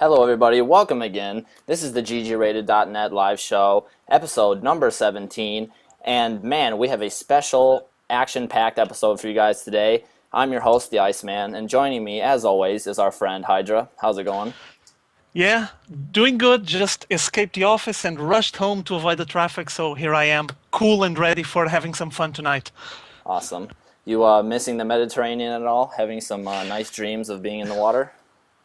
Hello, everybody. Welcome again. This is the GGRated.net live show, episode number 17. And man, we have a special action-packed episode for you guys today. I'm your host, the Iceman, and joining me, as always, is our friend Hydra. How's it going? Yeah, doing good. Just escaped the office and rushed home to avoid the traffic, so here I am, cool and ready for having some fun tonight. Awesome. You missing the Mediterranean at all? Having some nice dreams of being in the water?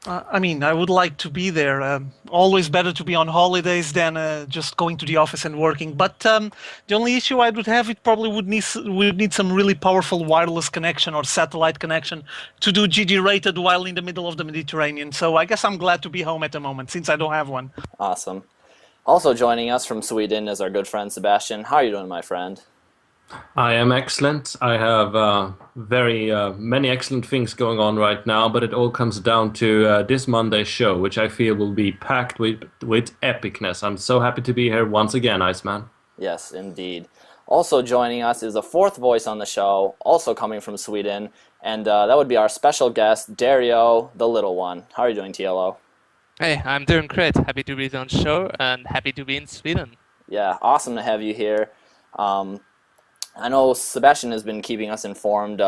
I would like to be there. Always better to be on holidays than just going to the office and working. But the only issue I would have, it probably would need some really powerful wireless connection or satellite connection to do GG rated while in the middle of the Mediterranean. So I guess I'm glad to be home at the moment since I don't have one. Awesome. Also joining us from Sweden is our good friend Sebastian. How are you doing, my friend? I am excellent. I have very many excellent things going on right now, but it all comes down to this Monday's show, which I feel will be packed with epicness. I'm so happy to be here once again, Iceman. Yes, indeed. Also joining us is a fourth voice on the show, also coming from Sweden, and that would be our special guest, Dario, the little one. How are you doing, TLO? Hey, I'm doing great. Happy to be on the show and happy to be in Sweden. Yeah, awesome to have you here. I know Sebastian has been keeping us informed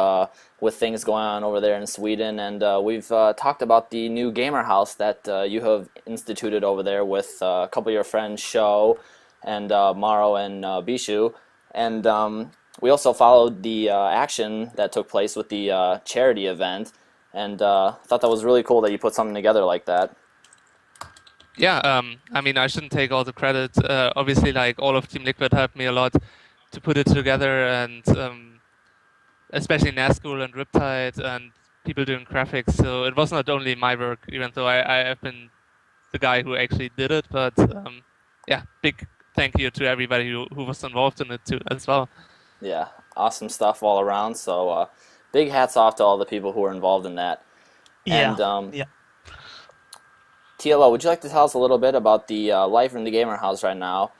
with things going on over there in Sweden, and we've talked about the new gamer house that you have instituted over there with a couple of your friends, Sho and Maro and Bishu. And we also followed the action that took place with the charity event, and thought that was really cool that you put something together like that. Yeah, I shouldn't take all the credit. Obviously, like, all of Team Liquid helped me a lot to put it together, and especially Nazgul and Riptide and people doing graphics. So it was not only my work, even though I have been the guy who actually did it. But yeah, big thank you to everybody who was involved in it too as well. Yeah, awesome stuff all around. So big hats off to all the people who were involved in that. Yeah, And, yeah. TLO, would you like to tell us a little bit about the life in the gamer house right now?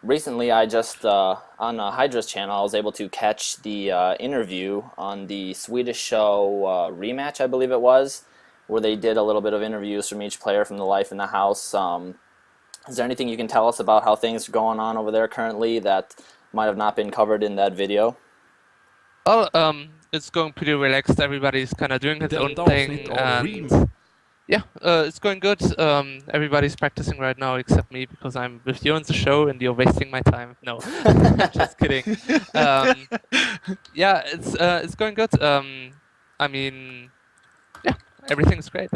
Recently, I just, on Hydra's channel, I was able to catch the interview on the Swedish show Rematch, I believe it was, where they did a little bit of interviews from each player from the life in the house. Is there anything you can tell us about how things are going on over there currently that might have not been covered in that video? Well, it's going pretty relaxed. Everybody's kind of doing its own thing, and yeah, it's going good. Everybody's practicing right now except me because I'm with you on the show and you're wasting my time. No, just kidding. Yeah, it's going good. Yeah, everything's great.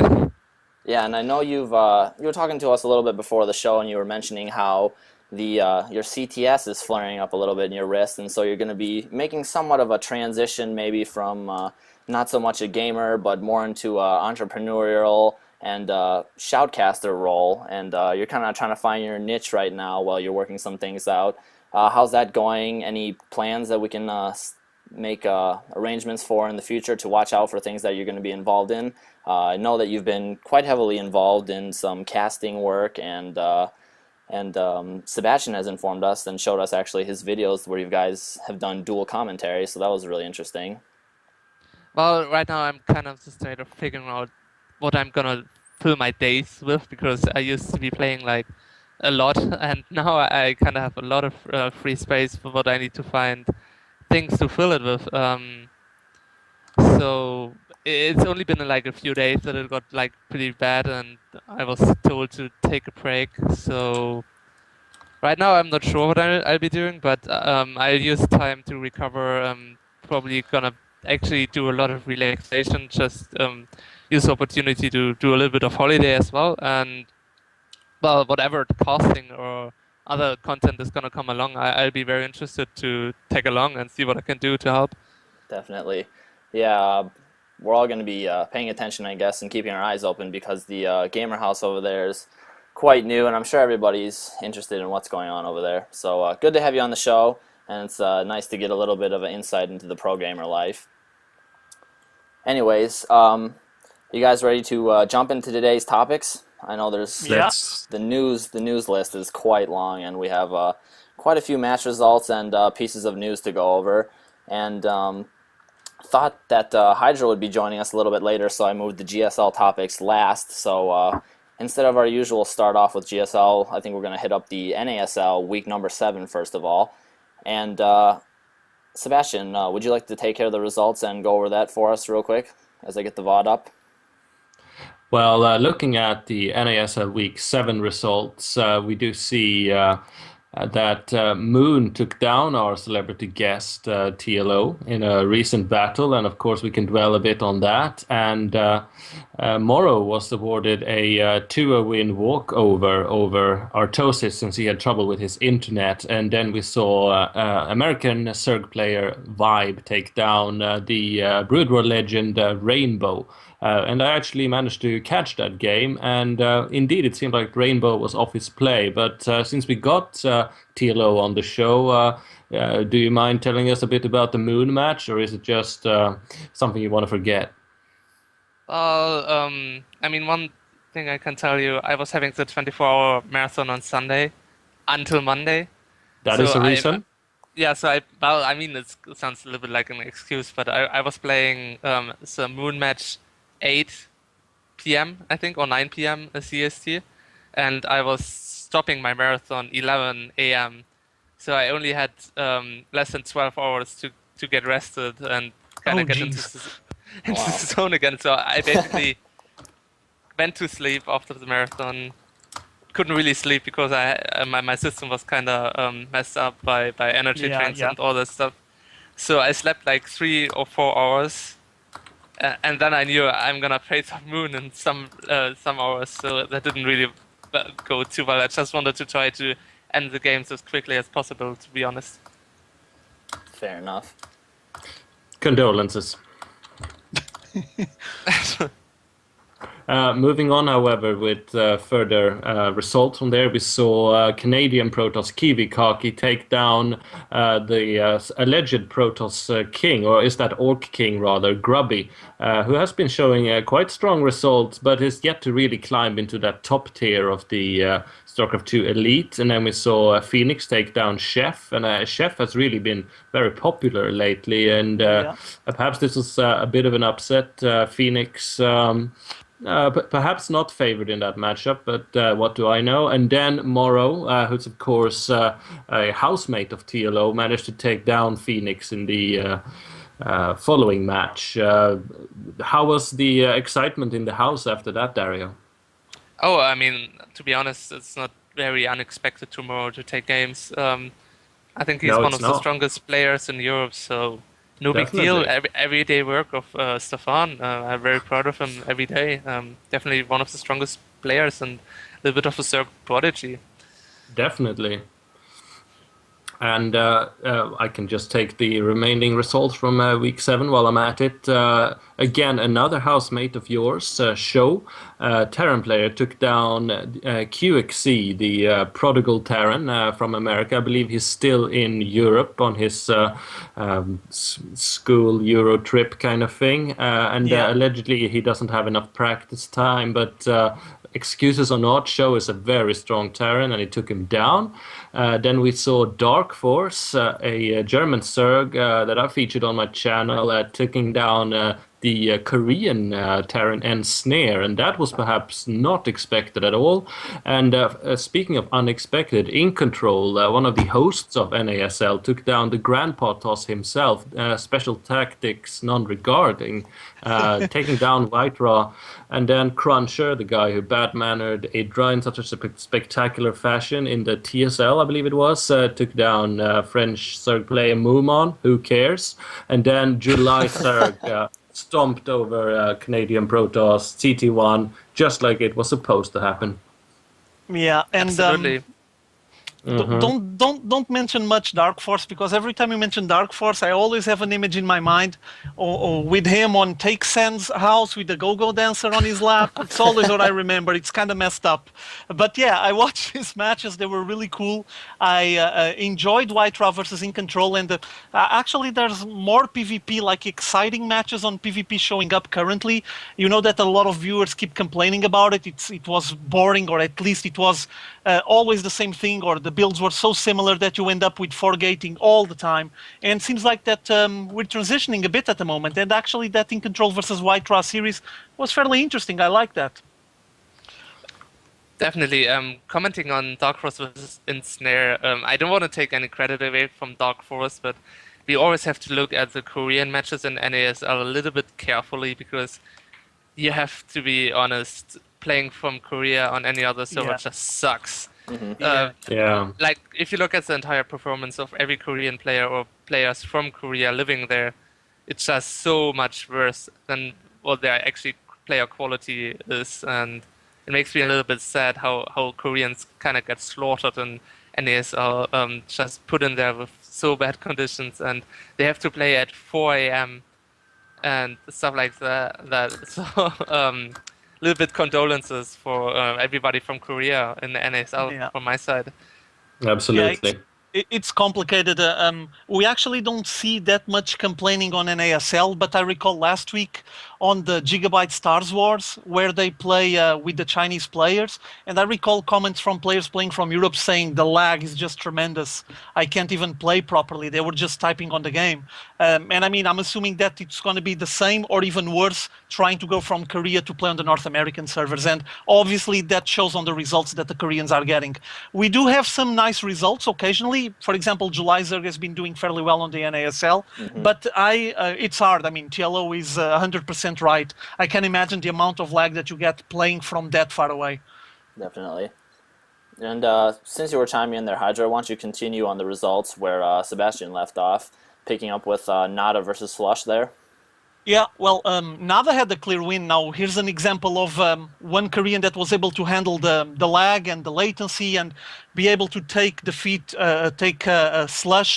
Yeah, and I know you were talking to us a little bit before the show, and you were mentioning how your CTS is flaring up a little bit in your wrist, and so you're going to be making somewhat of a transition, maybe from not so much a gamer, but more into entrepreneurial and shoutcaster role, and you're kind of trying to find your niche right now while you're working some things out. How's that going? Any plans that we can make arrangements for in the future to watch out for things that you're going to be involved in? I know that you've been quite heavily involved in some casting work, and Sebastian has informed us and showed us actually his videos where you guys have done dual commentary, so that was really interesting. Well, right now I'm kind of just state of figuring out what I'm gonna fill my days with, because I used to be playing like a lot, and now I kind of have a lot of free space for what I need to find things to fill it with. So it's only been like a few days that it got like pretty bad, and I was told to take a break. So right now I'm not sure what I'll be doing, but I'll use time to recover. Probably gonna actually do a lot of relaxation, just use the opportunity to do a little bit of holiday as well, and well, whatever the casting or other content is gonna come along, I'll be very interested to tag along and see what I can do to help. Definitely. Yeah, we're all going to be paying attention, I guess, and keeping our eyes open, because the gamer house over there is quite new, and I'm sure everybody's interested in what's going on over there. So good to have you on the show, and it's nice to get a little bit of an insight into the pro gamer life. Anyways, you guys ready to jump into today's topics? I know there's the news list is quite long, and we have quite a few match results and pieces of news to go over. And thought that Hydra would be joining us a little bit later, so I moved the GSL topics last. So instead of our usual start off with GSL, I think we're going to hit up the NASL week number 7 first of all. And Sebastian, would you like to take care of the results and go over that for us real quick as I get the VOD up? Well, looking at the NASL Week 7 results, we do see that Moon took down our celebrity guest, TLO, in a recent battle, and of course we can dwell a bit on that. And Morrow was awarded a 2-0 win walkover over Artosis since he had trouble with his internet. And then we saw American Zerg player Vibe take down the Brood War legend Rainbow. And I actually managed to catch that game, and indeed it seemed like Rainbow was off his play. But since we got TLO on the show, do you mind telling us a bit about the Moon match, or is it just something you want to forget? Well, I mean, one thing I can tell you, I was having the 24-hour marathon on Sunday until Monday. That is So a reason? Yeah, so I mean, it sounds a little bit like an excuse, but I was playing the Moon match 8 p.m., I think, or 9 p.m. CST, and I was stopping my marathon 11 a.m. So I only had less than 12 hours to get rested and kind of get into the zone again. So I basically went to sleep after the marathon. Couldn't really sleep because my system was kind of messed up by energy drinks and all that stuff. So I slept like 3 or 4 hours. And then I knew I'm gonna play some Moon in some hours, so that didn't really go too well. I just wanted to try to end the games as quickly as possible, to be honest. Fair enough. Condolences. Moving on, however, with further results from there, we saw Canadian Protoss Kiwi Kaki take down the alleged Protoss king, or is that Orc king rather, Grubby, who has been showing quite strong results, but is yet to really climb into that top tier of the StarCraft 2 Elite. And then we saw Phoenix take down Chef, and Chef has really been very popular lately, and perhaps this was a bit of an upset. Phoenix... perhaps not favored in that matchup, but what do I know? And then Morrow, who's of course a housemate of TLO, managed to take down Phoenix in the following match. How was the excitement in the house after that, Dario? Oh, I mean, to be honest, it's not very unexpected tomorrow to take games. I think he's one of the strongest players in Europe, so... No big deal. Everyday work of Stefan. I'm very proud of him every day. Definitely one of the strongest players and a little bit of a Zerg prodigy. Definitely. And I can just take the remaining results from week 7 while I'm at it. Again, another housemate of yours, Show, Terran player, took down QXC, the prodigal Terran from America. I believe he's still in Europe on his school Euro trip kind of thing. Allegedly he doesn't have enough practice time, but... excuses or not, Show is a very strong Terran, and he took him down. Then we saw Dark Force, a German Zerg that I featured on my channel, taking down the Korean Terran and Snare, and that was perhaps not expected at all. And speaking of unexpected, In Control, one of the hosts of NASL, took down the Grandpa Toss himself, special tactics non-regarding, taking down White Raw. And then Cruncher, the guy who bad-mannered Idra in such a spectacular fashion in the TSL, I believe it was, took down French Zerg player Moomon, who cares? And then July Zerg stomped over Canadian Protoss CT1, just like it was supposed to happen. Yeah, and absolutely. Don't mention much Dark Force, because every time you mention Dark Force, I always have an image in my mind or with him on Take Sen's house with the go-go dancer on his lap. It's always what I remember. It's kind of messed up. But yeah, I watched his matches. They were really cool. I enjoyed White Raw versus In Control, and actually there's more PvP, like exciting matches on PvP showing up currently. You know that a lot of viewers keep complaining about it. It was boring, or at least it was always the same thing, or the builds were so similar that you end up with forgating all the time. And it seems like that we're transitioning a bit at the moment, and actually that In Control versus White Raw series was fairly interesting. I like that. Definitely. Commenting on Dark Force versus Ensnare, I don't want to take any credit away from Dark Force, but we always have to look at the Korean matches in NASL a little bit carefully because you have to be honest, playing from Korea on any other server Yeah. just sucks. Yeah. Yeah. Like, if you look at the entire performance of every Korean player or players from Korea living there, it's just so much worse than what their actually player quality is, and it makes me a little bit sad how Koreans kind of get slaughtered in NASL, just put in there with so bad conditions, and they have to play at 4 a.m. and stuff like that. So, little bit condolences for everybody from Korea in the NSL Yeah. from my side. Yeah, Absolutely. it's complicated. We actually don't see that much complaining on NASL, but I recall last week on the Gigabyte Stars Wars where they play with the Chinese players, and I recall comments from players playing from Europe saying the lag is just tremendous. I can't even play properly. They were just typing on the game. And I mean, I'm assuming that it's going to be the same or even worse trying to go from Korea to play on the North American servers. And obviously that shows on the results that the Koreans are getting. We do have some nice results occasionally. For example, July Zerg has been doing fairly well on the NASL, but it's hard. I mean, TLO is 100% right. I can imagine the amount of lag that you get playing from that far away. Definitely. And since you were chiming in there, Hydra, why don't you continue on the results where Sebastian left off, picking up with Nada versus Flush there? Yeah, well, Nada had a clear win. Now, here's an example of one Korean that was able to handle the lag and the latency and be able to take Slush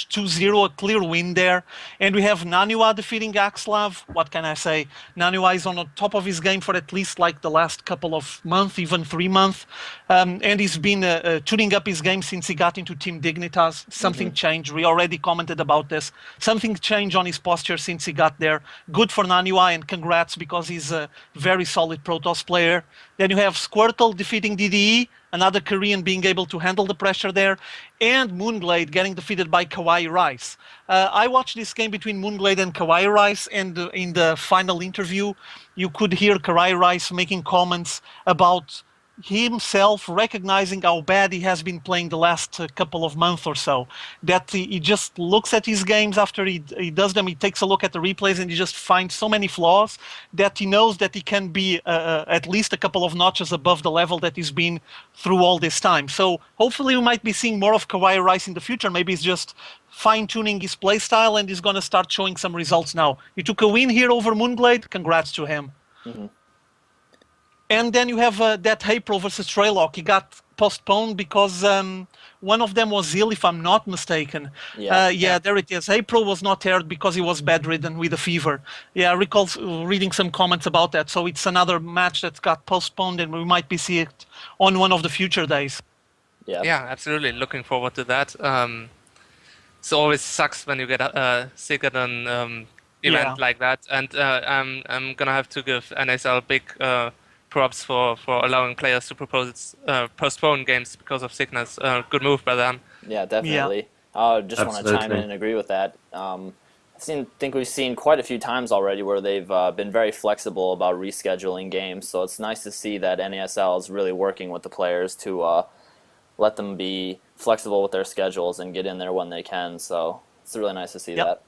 2-0, a clear win there. And we have Nanua defeating Axlav. What can I say? Nanua is on the top of his game for at least like the last couple of months, even 3 months. And he's been tuning up his game since he got into Team Dignitas. Something changed. We already commented about this. Something changed on his posture since he got there. Good for Nanua, and congrats because he's a very solid Protoss player. Then you have Squirtle defeating DDE, another Korean being able to handle the pressure there, and Moonglade getting defeated by Kawaii Rice. I watched this game between Moonglade and Kawaii Rice, and in the final interview, you could hear Kawaii Rice making comments about himself recognizing how bad he has been playing the last couple of months or so. That he just looks at his games after he does them, he takes a look at the replays and he just finds so many flaws that he knows that he can be at least a couple of notches above the level that he's been through all this time. So hopefully we might be seeing more of Kawaii Rice in the future. Maybe he's just fine-tuning his playstyle and he's going to start showing some results now. He took a win here over Moonglade. Congrats to him. And then you have that April versus Treylock. He got postponed because one of them was ill, if I'm not mistaken. Yeah. There it is. April was not aired because he was bedridden with a fever. Yeah, I recall reading some comments about that. So it's another match that got postponed, and we might be seeing it on one of the future days. Yeah. Absolutely. Looking forward to that. It always sucks when you get sick at an event like that. And I'm gonna have to give NSL big props for allowing players to postpone games because of sickness. Good move by them. Yeah, definitely. I just want to chime in and agree with that. I think we've seen quite a few times already where they've been very flexible about rescheduling games, so it's nice to see that NASL is really working with the players to let them be flexible with their schedules and get in there when they can, so it's really nice to see that.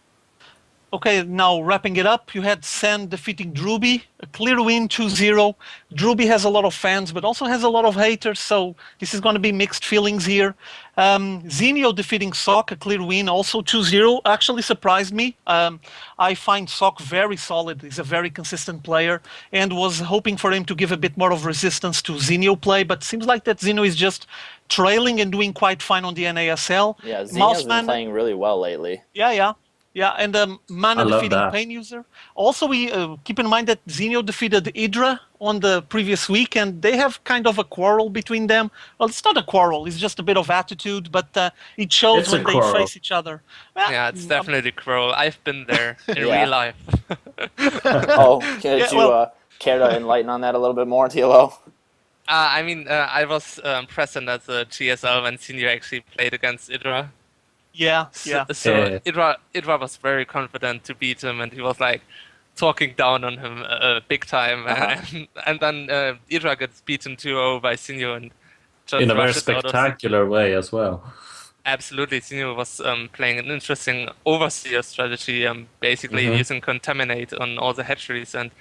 Okay, now wrapping it up, you had Sen defeating Druby, a clear win, 2-0. Druby has a lot of fans, but also has a lot of haters, so this is going to be mixed feelings here. Zinio defeating Sok, a clear win, also 2-0, actually surprised me. I find Sok very solid. He's a very consistent player, and was hoping for him to give a bit more of resistance to Zinio play, but seems like that Zinio is just trailing and doing quite fine on the NASL. Yeah, Zinio's been playing really well lately. Yeah, and Mana defeating Pain User. Also, we keep in mind that Zinio defeated Idra on the previous week, and they have kind of a quarrel between them. Well, it's not a quarrel, it's just a bit of attitude, but it shows when they face each other. Well, yeah, it's definitely a quarrel. I've been there in real life. Could you care to enlighten on that a little bit more, TLO? I mean, I was present at the GSL when Zinio actually played against Idra. So Idra was very confident to beat him, and he was like talking down on him big time. And then Idra gets beaten 2-0 by Zinio, and just in a very rushes out of spectacular way as well. Absolutely, Zinio was playing an interesting overseer strategy, basically Mhm. using Contaminate on all the hatcheries, and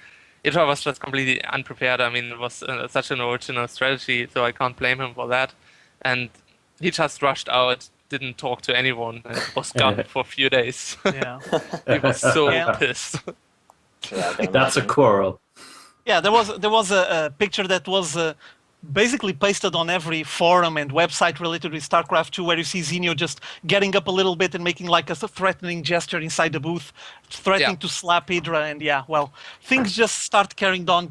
Itra was just completely unprepared. I mean, it was such an original strategy, so I can't blame him for that. And he just rushed out, didn't talk to anyone, and was gone for a few days. Yeah. He was so Yeah. pissed. Yeah, I can That's a imagine. quarrel. Yeah, there was a picture that was basically pasted on every forum and website related with StarCraft 2, where you see Zinio just getting up a little bit and making like a threatening gesture inside the booth, threatening Yeah. to slap Hydra. And yeah, well, things just start carrying on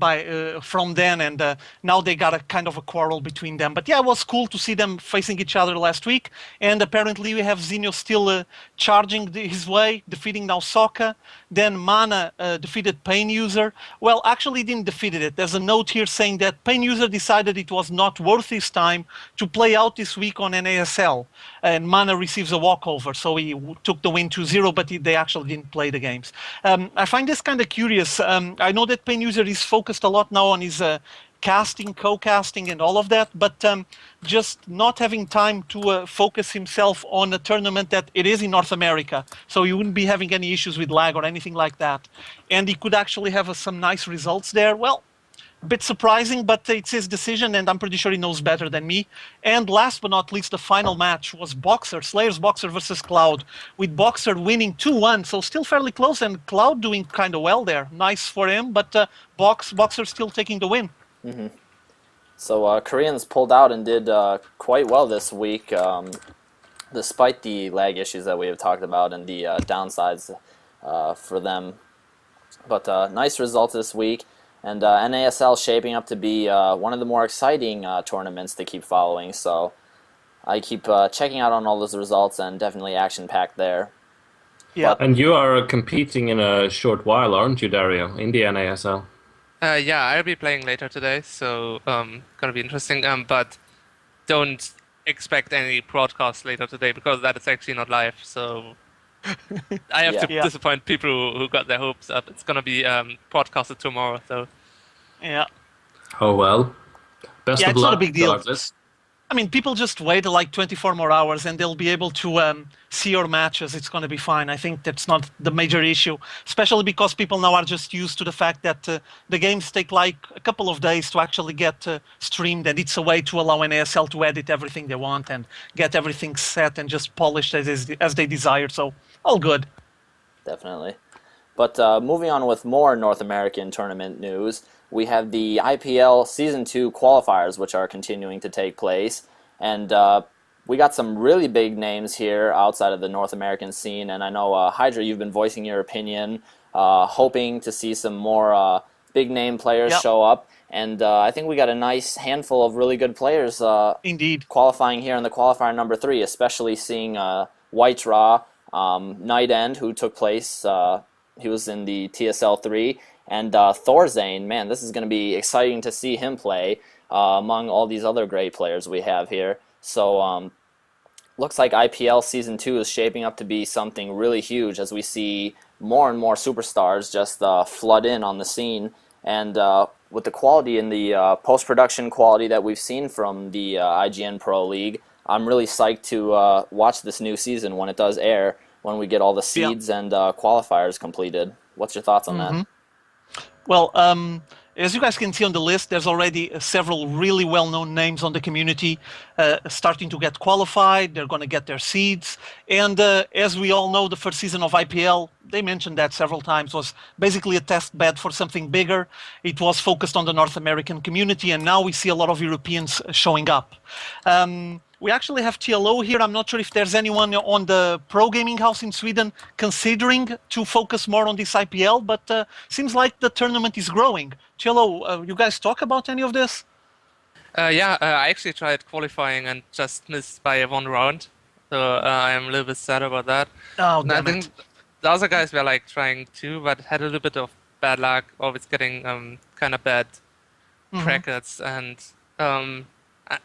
from then, and now they got a kind of a quarrel between them. But yeah, it was cool to see them facing each other last week, and apparently we have Zinio still charging his way, defeating now Sokka. Then Mana defeated Pain User. Well, actually didn't defeat it. There's a note here saying that Pain User decided it was not worth his time to play out this week on NASL, and Mana receives a walkover, so he took the win 2-0, but they actually didn't play the games. I find this kind of curious. I know that Pain User is focused a lot now on his casting, co-casting, and all of that, but just not having time to focus himself on a tournament that it is in North America, so he wouldn't be having any issues with lag or anything like that, and he could actually have some nice results there. Well, a bit surprising, but it's his decision, and I'm pretty sure he knows better than me. And last but not least, the final match was Boxer, Slayer's Boxer versus Cloud, with Boxer winning 2-1, so still fairly close, and Cloud doing kind of well there. Nice for him, but Boxer still taking the win. So Koreans pulled out and did quite well this week, despite the lag issues that we have talked about and the downsides for them. But nice results this week, and NASL shaping up to be one of the more exciting tournaments to keep following. So I keep checking out on all those results, and definitely action-packed there. Yeah. And you are competing in a short while, aren't you, Dario, in the NASL? Yeah, I'll be playing later today, so gonna be interesting. But don't expect any broadcast later today because that is actually not live. So I have to Yeah. disappoint people who got their hopes up. It's gonna be broadcasted tomorrow. So Yeah. Oh well. Best Yeah, of it's not a luck, big deal. regardless. I mean, people just wait like 24 more hours and they'll be able to see your matches. It's going to be fine. I think that's not the major issue, especially because people now are just used to the fact that the games take like a couple of days to actually get streamed, and it's a way to allow NASL to edit everything they want and get everything set and just polished as they desire. So, all good. Definitely. But moving on with more North American tournament news, we have the IPL Season 2 qualifiers, which are continuing to take place. And we got some really big names here outside of the North American scene. And I know, Hydra, you've been voicing your opinion, hoping to see some more big-name players Yep. show up. And I think we got a nice handful of really good players Indeed. qualifying here in the qualifier number 3, especially seeing White Raw, Night End, who took place... he was in the TSL 3, and Thorzane. Man, this is going to be exciting to see him play among all these other great players we have here. So looks like IPL Season 2 is shaping up to be something really huge as we see more and more superstars just flood in on the scene. And with the quality and the post-production quality that we've seen from the IGN Pro League, I'm really psyched to watch this new season when it does air, when we get all the seeds and qualifiers completed. What's your thoughts on that? Well, as you guys can see on the list, there's already several really well-known names on the community starting to get qualified. They're going to get their seeds. And as we all know, the first season of IPL, they mentioned that several times, was basically a test bed for something bigger. It was focused on the North American community, and now we see a lot of Europeans showing up. We actually have TLO here. I'm not sure if there's anyone on the pro gaming house in Sweden considering to focus more on this IPL, but seems like the tournament is growing. TLO, you guys talk about any of this? Yeah, I actually tried qualifying and just missed by one round. So I'm a little bit sad about that. Oh, And I damn think it. the other guys were like trying too, but had a little bit of bad luck, always getting kind of bad brackets. And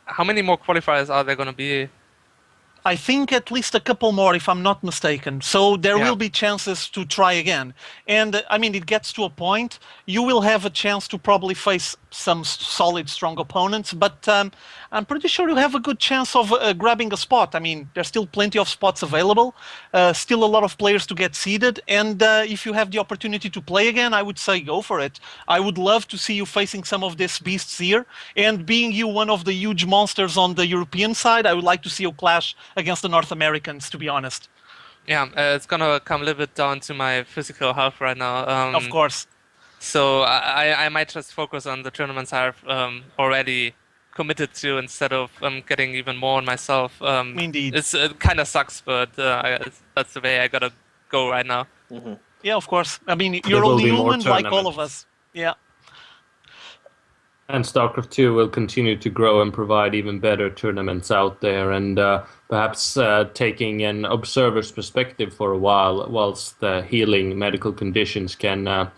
how many more qualifiers are there going to be? I think at least a couple more, if I'm not mistaken. So there Yeah. will be chances to try again. And I mean, it gets to a point, you will have a chance to probably face some solid, strong opponents, but I'm pretty sure you'll have a good chance of grabbing a spot. I mean, there's still plenty of spots available, still a lot of players to get seeded, and if you have the opportunity to play again, I would say go for it. I would love to see you facing some of these beasts here, and being you one of the huge monsters on the European side, I would like to see you clash against the North Americans, to be honest. Yeah, it's gonna come a little bit down to my physical health right now. Of course. So I might just focus on the tournaments I've already committed to instead of getting even more on myself. Indeed. It kind of sucks, but that's the way I gotta go right now. Yeah, of course. I mean, There you're will only be more human like all of tournaments. us. Yeah. And StarCraft 2 will continue to grow and provide even better tournaments out there, and perhaps taking an observer's perspective for a while, whilst healing medical conditions can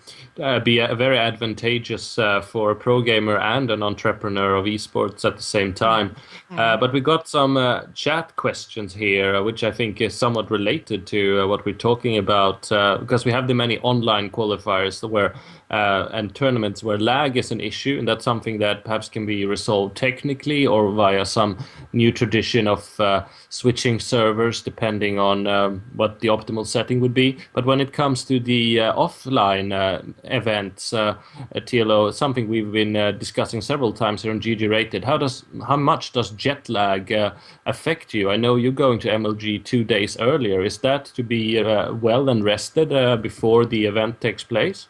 be very advantageous for a pro gamer and an entrepreneur of esports at the same time. But we got some chat questions here, which I think is somewhat related to what we're talking about, because we have the many online qualifiers where and tournaments where lag is an issue, and that's something that perhaps can be resolved technically or via some new tradition of switching servers depending on what the optimal setting would be. But when it comes to the offline events, TLO, something we've been discussing several times here on GG Rated, how much does jet lag affect you? I know you're going to MLG 2 days earlier. Is that to be well and rested before the event takes place?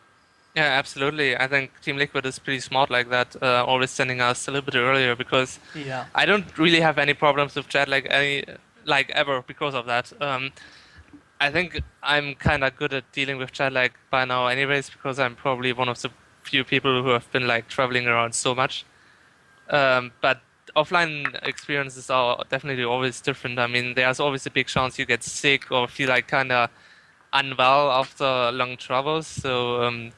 Yeah, absolutely. I think Team Liquid is pretty smart like that, always sending us a little bit earlier because Yeah. I don't really have any problems with jet lag ever because of that. I think I'm kind of good at dealing with jet lag by now, anyways, because I'm probably one of the few people who have been like traveling around so much. But offline experiences are definitely always different. I mean, there's always a big chance you get sick or feel like kind of unwell after long travels. So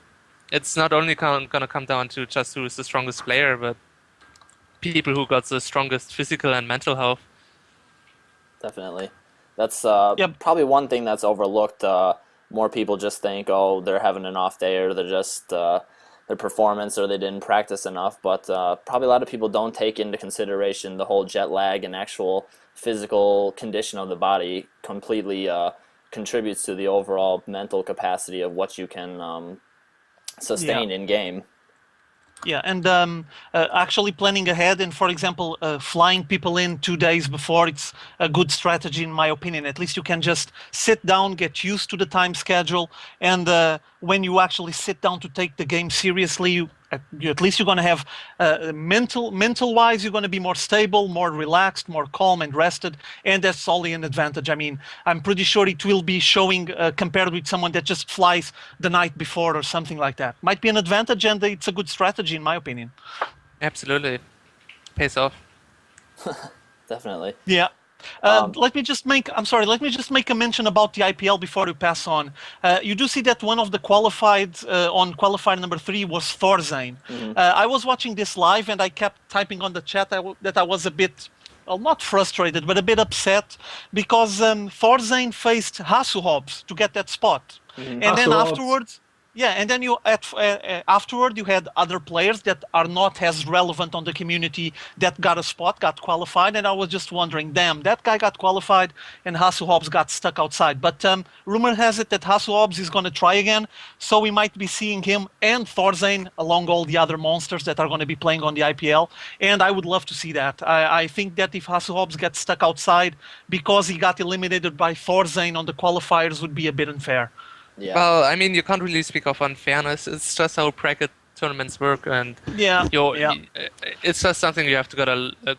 it's not only going to come down to just who is the strongest player, but people who got the strongest physical and mental health. Definitely. That's Yep. probably one thing that's overlooked. More people just think, oh, they're having an off day, or they're just their performance, or they didn't practice enough. But probably a lot of people don't take into consideration the whole jet lag and actual physical condition of the body completely contributes to the overall mental capacity of what you can sustain in game. Yeah, and actually planning ahead and, for example, flying people in 2 days before, it's a good strategy in my opinion. At least you can just sit down, get used to the time schedule, and when you actually sit down to take the game seriously, at least you're going to have mental-wise, you're going to be more stable, more relaxed, more calm and rested, and that's only an advantage. I mean, I'm pretty sure it will be showing compared with someone that just flies the night before or something like that. Might be an advantage, and it's a good strategy in my opinion. Absolutely. Pays off. Definitely. Yeah. Let me just make a mention about the IPL before we pass on. You do see that one of the qualified on qualifier number 3 was Thorzane. I was watching this live and I kept typing on the chat that I was a bit, well, not frustrated, but a bit upset because Thorzane faced Hasselhoff to get that spot. And then Hasselhoff. afterwards, yeah, and then afterward you had other players that are not as relevant on the community that got a spot, got qualified, and I was just wondering, damn, that guy got qualified and Hasselhoff got stuck outside. But rumor has it that Hasselhoff is going to try again, so we might be seeing him and Thorzane along all the other monsters that are going to be playing on the IPL, and I would love to see that. I think that if Hasselhoff gets stuck outside because he got eliminated by Thorzane on the qualifiers would be a bit unfair. Yeah. Well, I mean, you can't really speak of unfairness. It's just how bracket tournaments work, and Yeah, it's just something you have to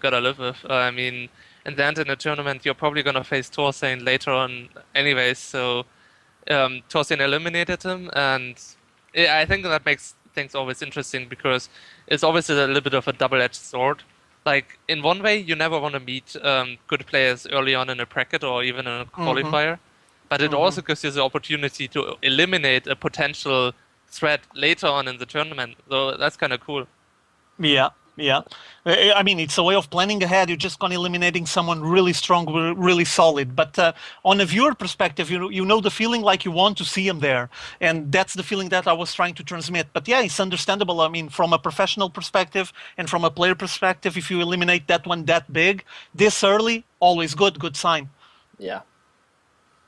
gotta live with. I mean, in the end, in a tournament, you're probably gonna face Thorzane later on, anyways. So, Thorzane eliminated him, and I think that makes things always interesting because it's always a little bit of a double-edged sword. Like in one way, you never want to meet good players early on in a bracket or even in a qualifier. But it also gives you the opportunity to eliminate a potential threat later on in the tournament. So that's kind of cool. Yeah, Yeah, I mean, it's a way of planning ahead. You're just gonna eliminating someone really strong, really solid. But on a viewer perspective, you know the feeling like you want to see him there, and that's the feeling that I was trying to transmit. But yeah, it's understandable. I mean, from a professional perspective and from a player perspective, if you eliminate that one that big this early, always good sign. Yeah.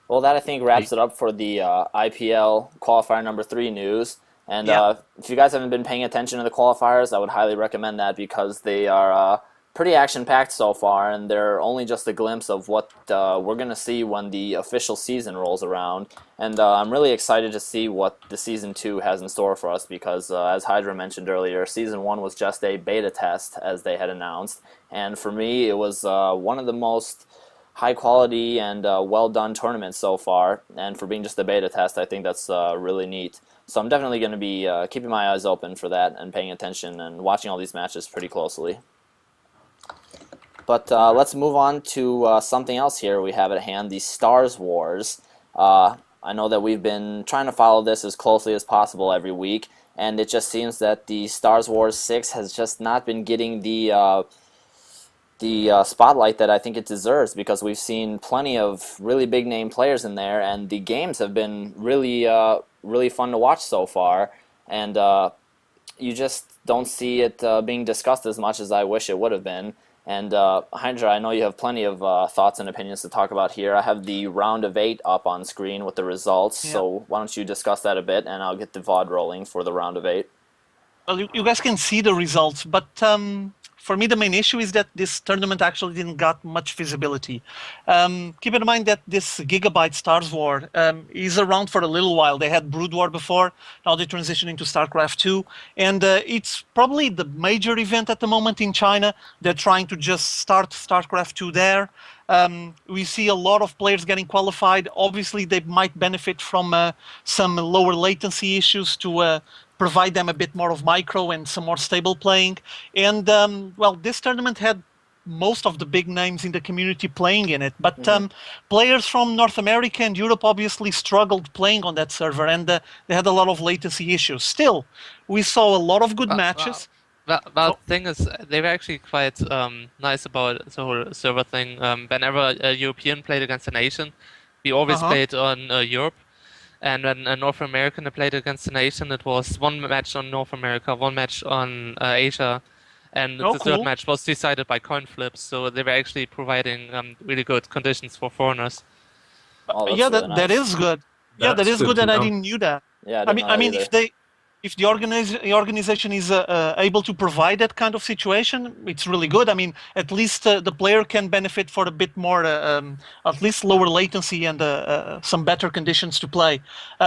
Well, that I think wraps it up for the IPL qualifier number 3 news. And Yeah. if you guys haven't been paying attention to the qualifiers, I would highly recommend that because they are pretty action-packed so far, and they're only just a glimpse of what we're going to see when the official season rolls around. And I'm really excited to see what the Season 2 has in store for us because, as Hydra mentioned earlier, Season 1 was just a beta test, as they had announced. And for me, it was one of the most high quality and well done tournaments so far, and for being just a beta test, I think that's really neat. So I'm definitely going to be keeping my eyes open for that and paying attention and watching all these matches pretty closely. But let's move on to something else here we have at hand, the Stars Wars. I know that we've been trying to follow this as closely as possible every week, and it just seems that the Stars Wars 6 has just not been getting the spotlight that I think it deserves because we've seen plenty of really big name players in there, and the games have been really fun to watch so far. And you just don't see it being discussed as much as I wish it would have been. And Hydra, I know you have plenty of thoughts and opinions to talk about here. I have the round of 8 up on screen with the results, Yeah. so why don't you discuss that a bit, and I'll get the VOD rolling for the round of 8. Well, you guys can see the results, but for me, the main issue is that this tournament actually didn't got much visibility. Keep in mind that this Gigabyte Stars War is around for a little while. They had Brood War before, now they transition into StarCraft 2, and it's probably the major event at the moment in China. They're trying to just start StarCraft 2 there. We see a lot of players getting qualified. Obviously, they might benefit from some lower latency issues to provide them a bit more of micro and some more stable playing. And well, this tournament had most of the big names in the community playing in it, but players from North America and Europe obviously struggled playing on that server, and they had a lot of latency issues. Still, we saw a lot of good matches. Well, the thing is, they were actually quite nice about the whole server thing. Whenever a European played against an Asian, we always played on Europe. And when a North American played against an Asian, it was one match on North America, one match on Asia, and the third match was decided by coin flips. So they were actually providing really good conditions for foreigners. Oh, Yeah, really that nice. is good. Yeah, that That's is good good, to and I know. didn't knew that. Yeah, I mean, either. if the organization is able to provide that kind of situation, it's really good. I mean, at least the player can benefit for a bit more, at least lower latency and some better conditions to play.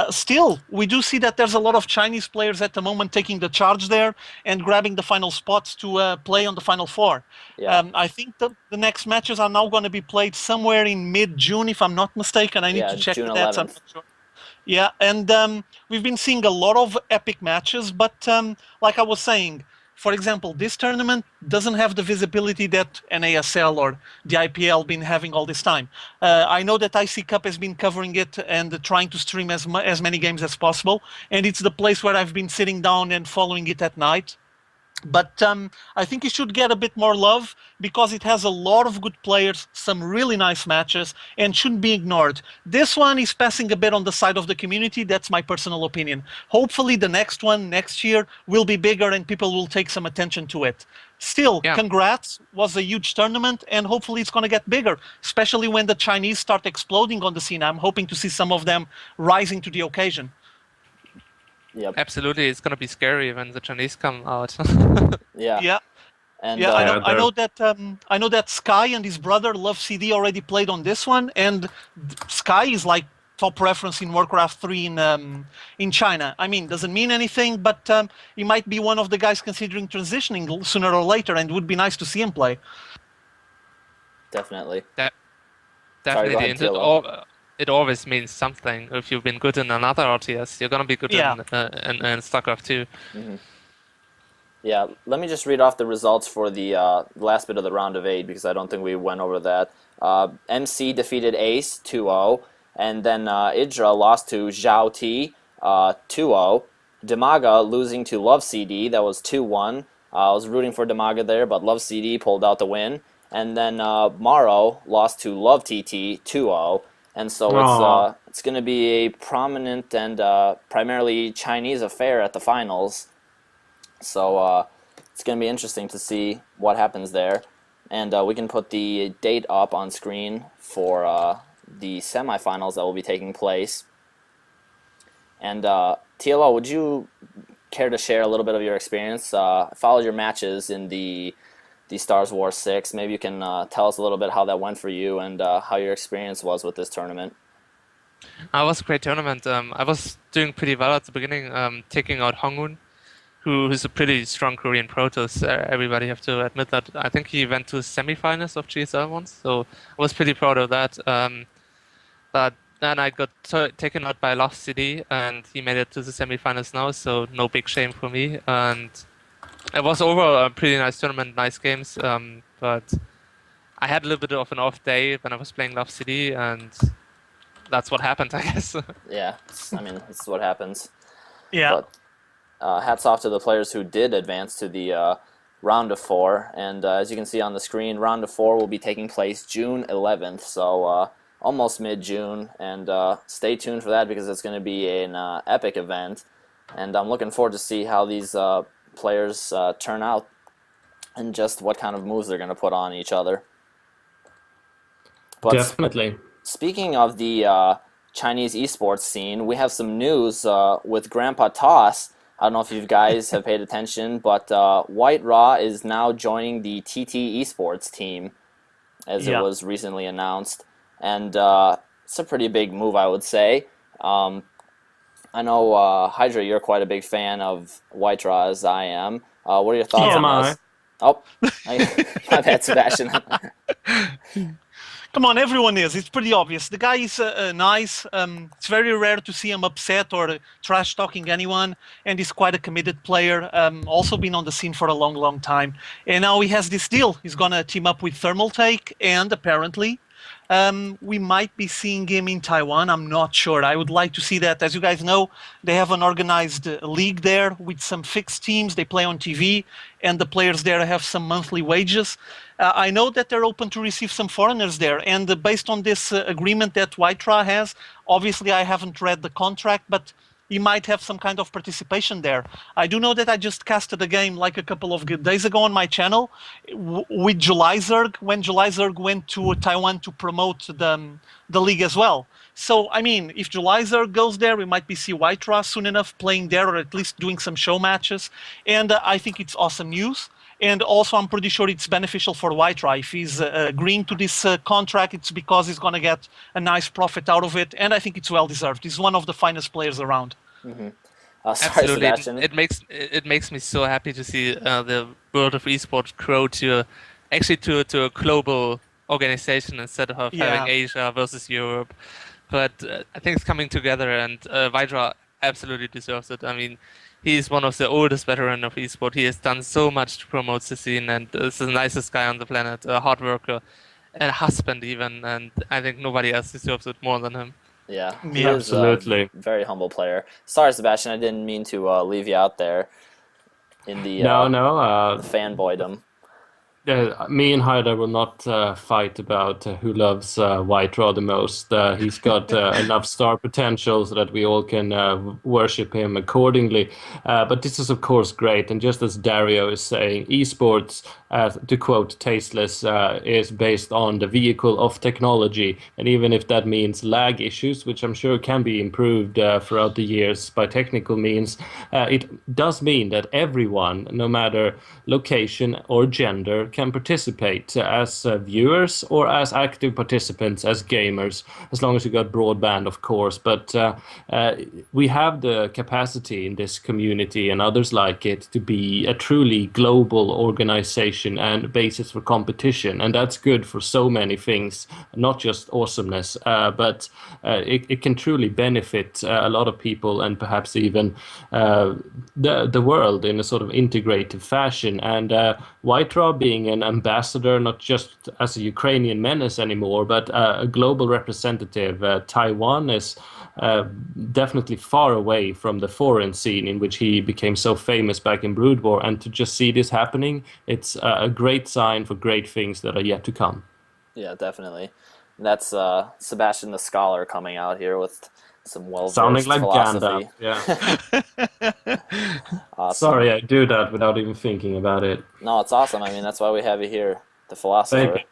Still, we do see that there's a lot of Chinese players at the moment taking the charge there and grabbing the final spots to play on the final 4. Yeah. I think the next matches are now going to be played somewhere in mid-June, if I'm not mistaken. I need to check June the dates. I'm 11th. not sure. Yeah, and we've been seeing a lot of epic matches, but like I was saying, for example, this tournament doesn't have the visibility that an ASL or the IPL been having all this time. I know that IC Cup has been covering it and trying to stream as many games as possible, and it's the place where I've been sitting down and following it at night. But I think it should get a bit more love because it has a lot of good players, some really nice matches, and shouldn't be ignored. This one is passing a bit on the side of the community. That's my personal opinion. Hopefully the next one, next year, will be bigger and people will take some attention to it. Still, congrats. Was a huge tournament, and hopefully it's going to get bigger, especially when the Chinese start exploding on the scene. I'm hoping to see some of them rising to the occasion. Yep. Absolutely, it's gonna be scary when the Chinese come out. Yeah. Yeah. And Yeah, I know that Sky and his brother Love CD already played on this one, and Sky is like top reference in Warcraft 3 in China. I mean, doesn't mean anything, but he might be one of the guys considering transitioning sooner or later, and it would be nice to see him play. Definitely. Definitely, Sorry, go ahead, it always means something. If you've been good in another RTS, you're gonna be good in StarCraft 2. Mm-hmm. Yeah, let me just read off the results for the last bit of the round of 8 because I don't think we went over that. MC defeated Ace 2-0, and then Idra lost to Zhao T 2-0. Demaga losing to Love CD, that was 2-1. I was rooting for Demaga there, but Love CD pulled out the win. And then Morrow lost to Love TT 2-0. And so it's going to be a prominent and primarily Chinese affair at the finals. So it's going to be interesting to see what happens there. And we can put the date up on screen for the semifinals that will be taking place. And TLO, would you care to share a little bit of your experience? I followed your matches in the Stars Wars 6. Maybe you can tell us a little bit how that went for you and how your experience was with this tournament. It was a great tournament. I was doing pretty well at the beginning, taking out Hongun, who's a pretty strong Korean Protoss. Everybody have to admit that. I think he went to semifinals of GSL once, so I was pretty proud of that. But then I got taken out by Lost City, and he made it to the semifinals now, so no big shame for me. And it was overall a pretty nice tournament, nice games. But I had a little bit of an off day when I was playing Lost City, and that's what happened, I guess. Yeah, I mean, it's what happens. Yeah. But hats off to the players who did advance to the round of 4. And as you can see on the screen, round of 4 will be taking place June 11th. So almost mid-June, and stay tuned for that because it's going to be an epic event, and I'm looking forward to see how these players turn out and just what kind of moves they're going to put on each other. But Definitely. Speaking of the Chinese esports scene, we have some news with Grandpa Toss. I don't know if you guys have paid attention, but White Raw is now joining the TT esports team, as it was recently announced. And it's a pretty big move, I would say. I know, Hydra, you're quite a big fan of White Raw, as I am. What are your thoughts on this? Oh, my bad, Sebastian. Come on, everyone is. It's pretty obvious. The guy is nice. It's very rare to see him upset or trash-talking anyone, and he's quite a committed player. Also been on the scene for a long, long time. And now he has this deal. He's going to team up with Thermal Take, and apparently we might be seeing him in Taiwan. I'm not sure. I would like to see that. As you guys know, they have an organized league there with some fixed teams. They play on TV, and the players there have some monthly wages. I know that they're open to receive some foreigners there, and based on this agreement that White-Ra has, obviously I haven't read the contract, but he might have some kind of participation there. I do know that I just casted a game like a couple of days ago on my channel with July Zerg, when July Zerg went to Taiwan to promote the league as well. So, I mean, if July Zerg goes there, we might be see White-Ra soon enough playing there, or at least doing some show matches. And I think it's awesome news. And also, I'm pretty sure it's beneficial for White-Ra. If he's agreeing to this contract, it's because he's going to get a nice profit out of it. And I think it's well-deserved. He's one of the finest players around. Mm-hmm. Sorry, Absolutely, Sebastian. it makes me so happy to see the world of esports grow to a global organization instead of having Asia versus Europe. But I think it's coming together, and Vidra absolutely deserves it. I mean, he's one of the oldest veterans of esports. He has done so much to promote the scene, and is the nicest guy on the planet, a hard worker, and a husband even. And I think nobody else deserves it more than him. Yeah, he is a very humble player. Sorry, Sebastian, I didn't mean to leave you out there in the the fanboydom. Me and Haida will not fight about who loves White-Ra the most. He's got enough star potential so that we all can worship him accordingly. But this is, of course, great. And just as Dario is saying, esports, to quote Tasteless, is based on the vehicle of technology. And even if that means lag issues, which I'm sure can be improved throughout the years by technical means, it does mean that everyone, no matter location or gender, can participate as viewers or as active participants, as gamers, as long as you got broadband, of course. But we have the capacity in this community and others like it to be a truly global organization and basis for competition. And that's good for so many things, not just awesomeness, but it can truly benefit a lot of people and perhaps even the world in a sort of integrated fashion. And White-Ra being an ambassador, not just as a Ukrainian menace anymore, but a global representative. Taiwan is definitely far away from the foreign scene in which he became so famous back in Brood War. And to just see this happening, it's a great sign for great things that are yet to come. Yeah, definitely. That's Sebastian the Scholar coming out here with some Sounding well-versed like Gandalf, philosophy. yeah. Awesome. Sorry, I do that without even thinking about it. No, it's awesome. I mean, that's why we have you here, the Thank philosopher. you.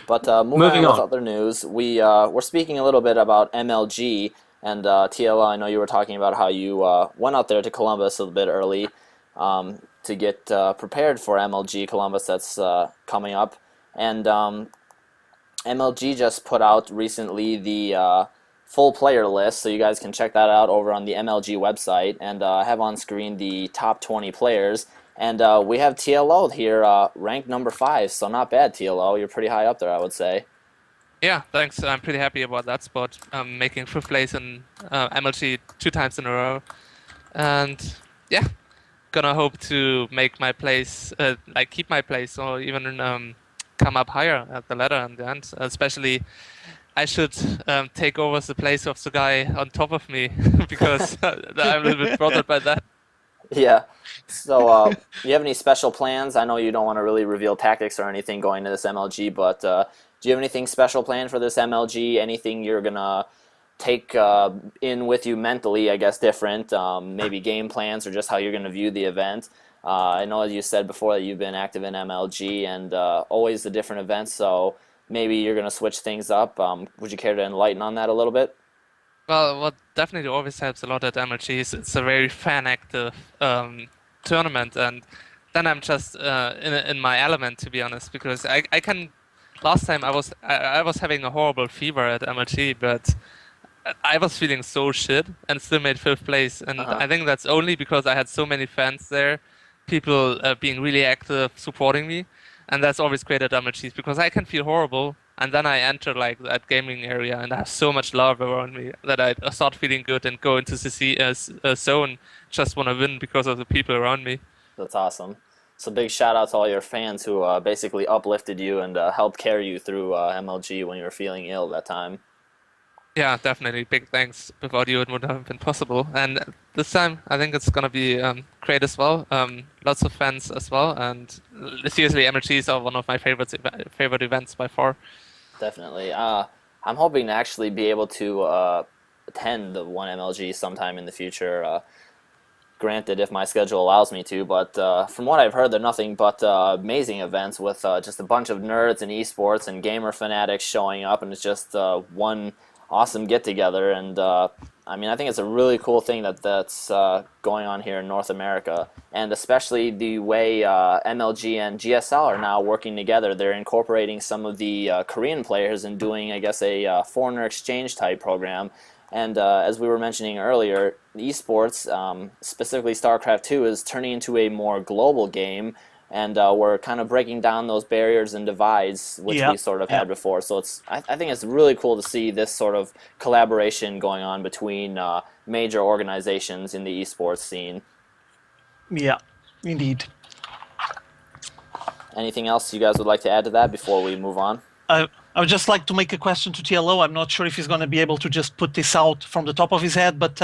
But moving Moving on with on. other news, we're speaking a little bit about MLG and TLO. I know you were talking about how you went out there to Columbus a little bit early to get prepared for MLG Columbus that's coming up. And MLG just put out recently the full player list, so you guys can check that out over on the MLG website. And I have on screen the top 20 players. And we have TLO here ranked number 5, so not bad, TLO. You're pretty high up there, I would say. Yeah, thanks. I'm pretty happy about that spot. Making 5th place in MLG 2 times in a row. And yeah, gonna hope to make my place, like keep my place, or even come up higher at the ladder in the end. Especially, I should take over the place of the guy on top of me because I'm a little bit bothered by that. Yeah. So, do you have any special plans? I know you don't want to really reveal tactics or anything going to this MLG, but do you have anything special planned for this MLG? Anything you're gonna take in with you mentally, I guess, different? Maybe game plans or just how you're gonna view the event. I know you said before that you've been active in MLG and always the different events, so maybe you're gonna switch things up. Would you care to enlighten on that a little bit? Well, what definitely always helps a lot at MLG is it's a very fan-active tournament, and then I'm just in my element, to be honest, because I can. Last time I was having a horrible fever at MLG, but I was feeling so shit and still made 5th place, and Uh-huh. I think that's only because I had so many fans there, people being really active, supporting me, and that's always great at MLGs because I can feel horrible, and then I enter like that gaming area and I have so much love around me that I start feeling good and go into the zone, just want to win because of the people around me. That's awesome. So big shout out to all your fans who basically uplifted you and helped carry you through MLG when you were feeling ill that time. Yeah, definitely. Big thanks. Without you, it wouldn't have been possible. And this time, I think it's gonna be great as well. Lots of fans as well. And seriously, MLGs are one of my favorite events by far. Definitely. I'm hoping to actually be able to attend the one MLG sometime in the future. Granted, if my schedule allows me to, but from what I've heard, they're nothing but amazing events with just a bunch of nerds and esports and gamer fanatics showing up, and it's just one awesome get together. And I mean, I think it's a really cool thing that's going on here in North America, and especially the way MLG and GSL are now working together. They're incorporating some of the Korean players and doing, I guess, a foreigner exchange type program. And as we were mentioning earlier, esports, specifically StarCraft 2, is turning into a more global game, and we're kind of breaking down those barriers and divides which we sort of had before. So I think it's really cool to see this sort of collaboration going on between major organizations in the esports scene. Yeah, indeed. Anything else you guys would like to add to that before we move on? I would just like to make a question to TLO. I'm not sure if he's going to be able to just put this out from the top of his head, but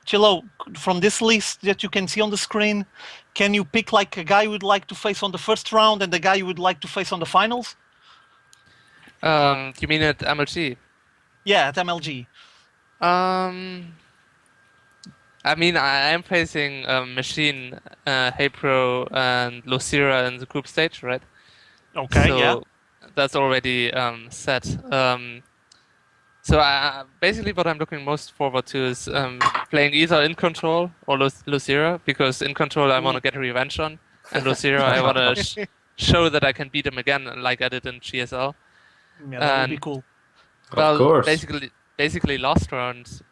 TLO, from this list that you can see on the screen, can you pick like a guy you would like to face on the first round and the guy you would like to face on the finals? You mean at MLG? Yeah, at MLG. I mean, I am facing Machine, Heypro, and Lucira in the group stage, right? Okay, So yeah. that's already set. So basically what I'm looking most forward to is playing either In Control or Lucira, because In Control I want to get a revenge on, and Lucira I want to show that I can beat him again like I did in GSL. Yeah, that would be cool. Of course. Basically last round,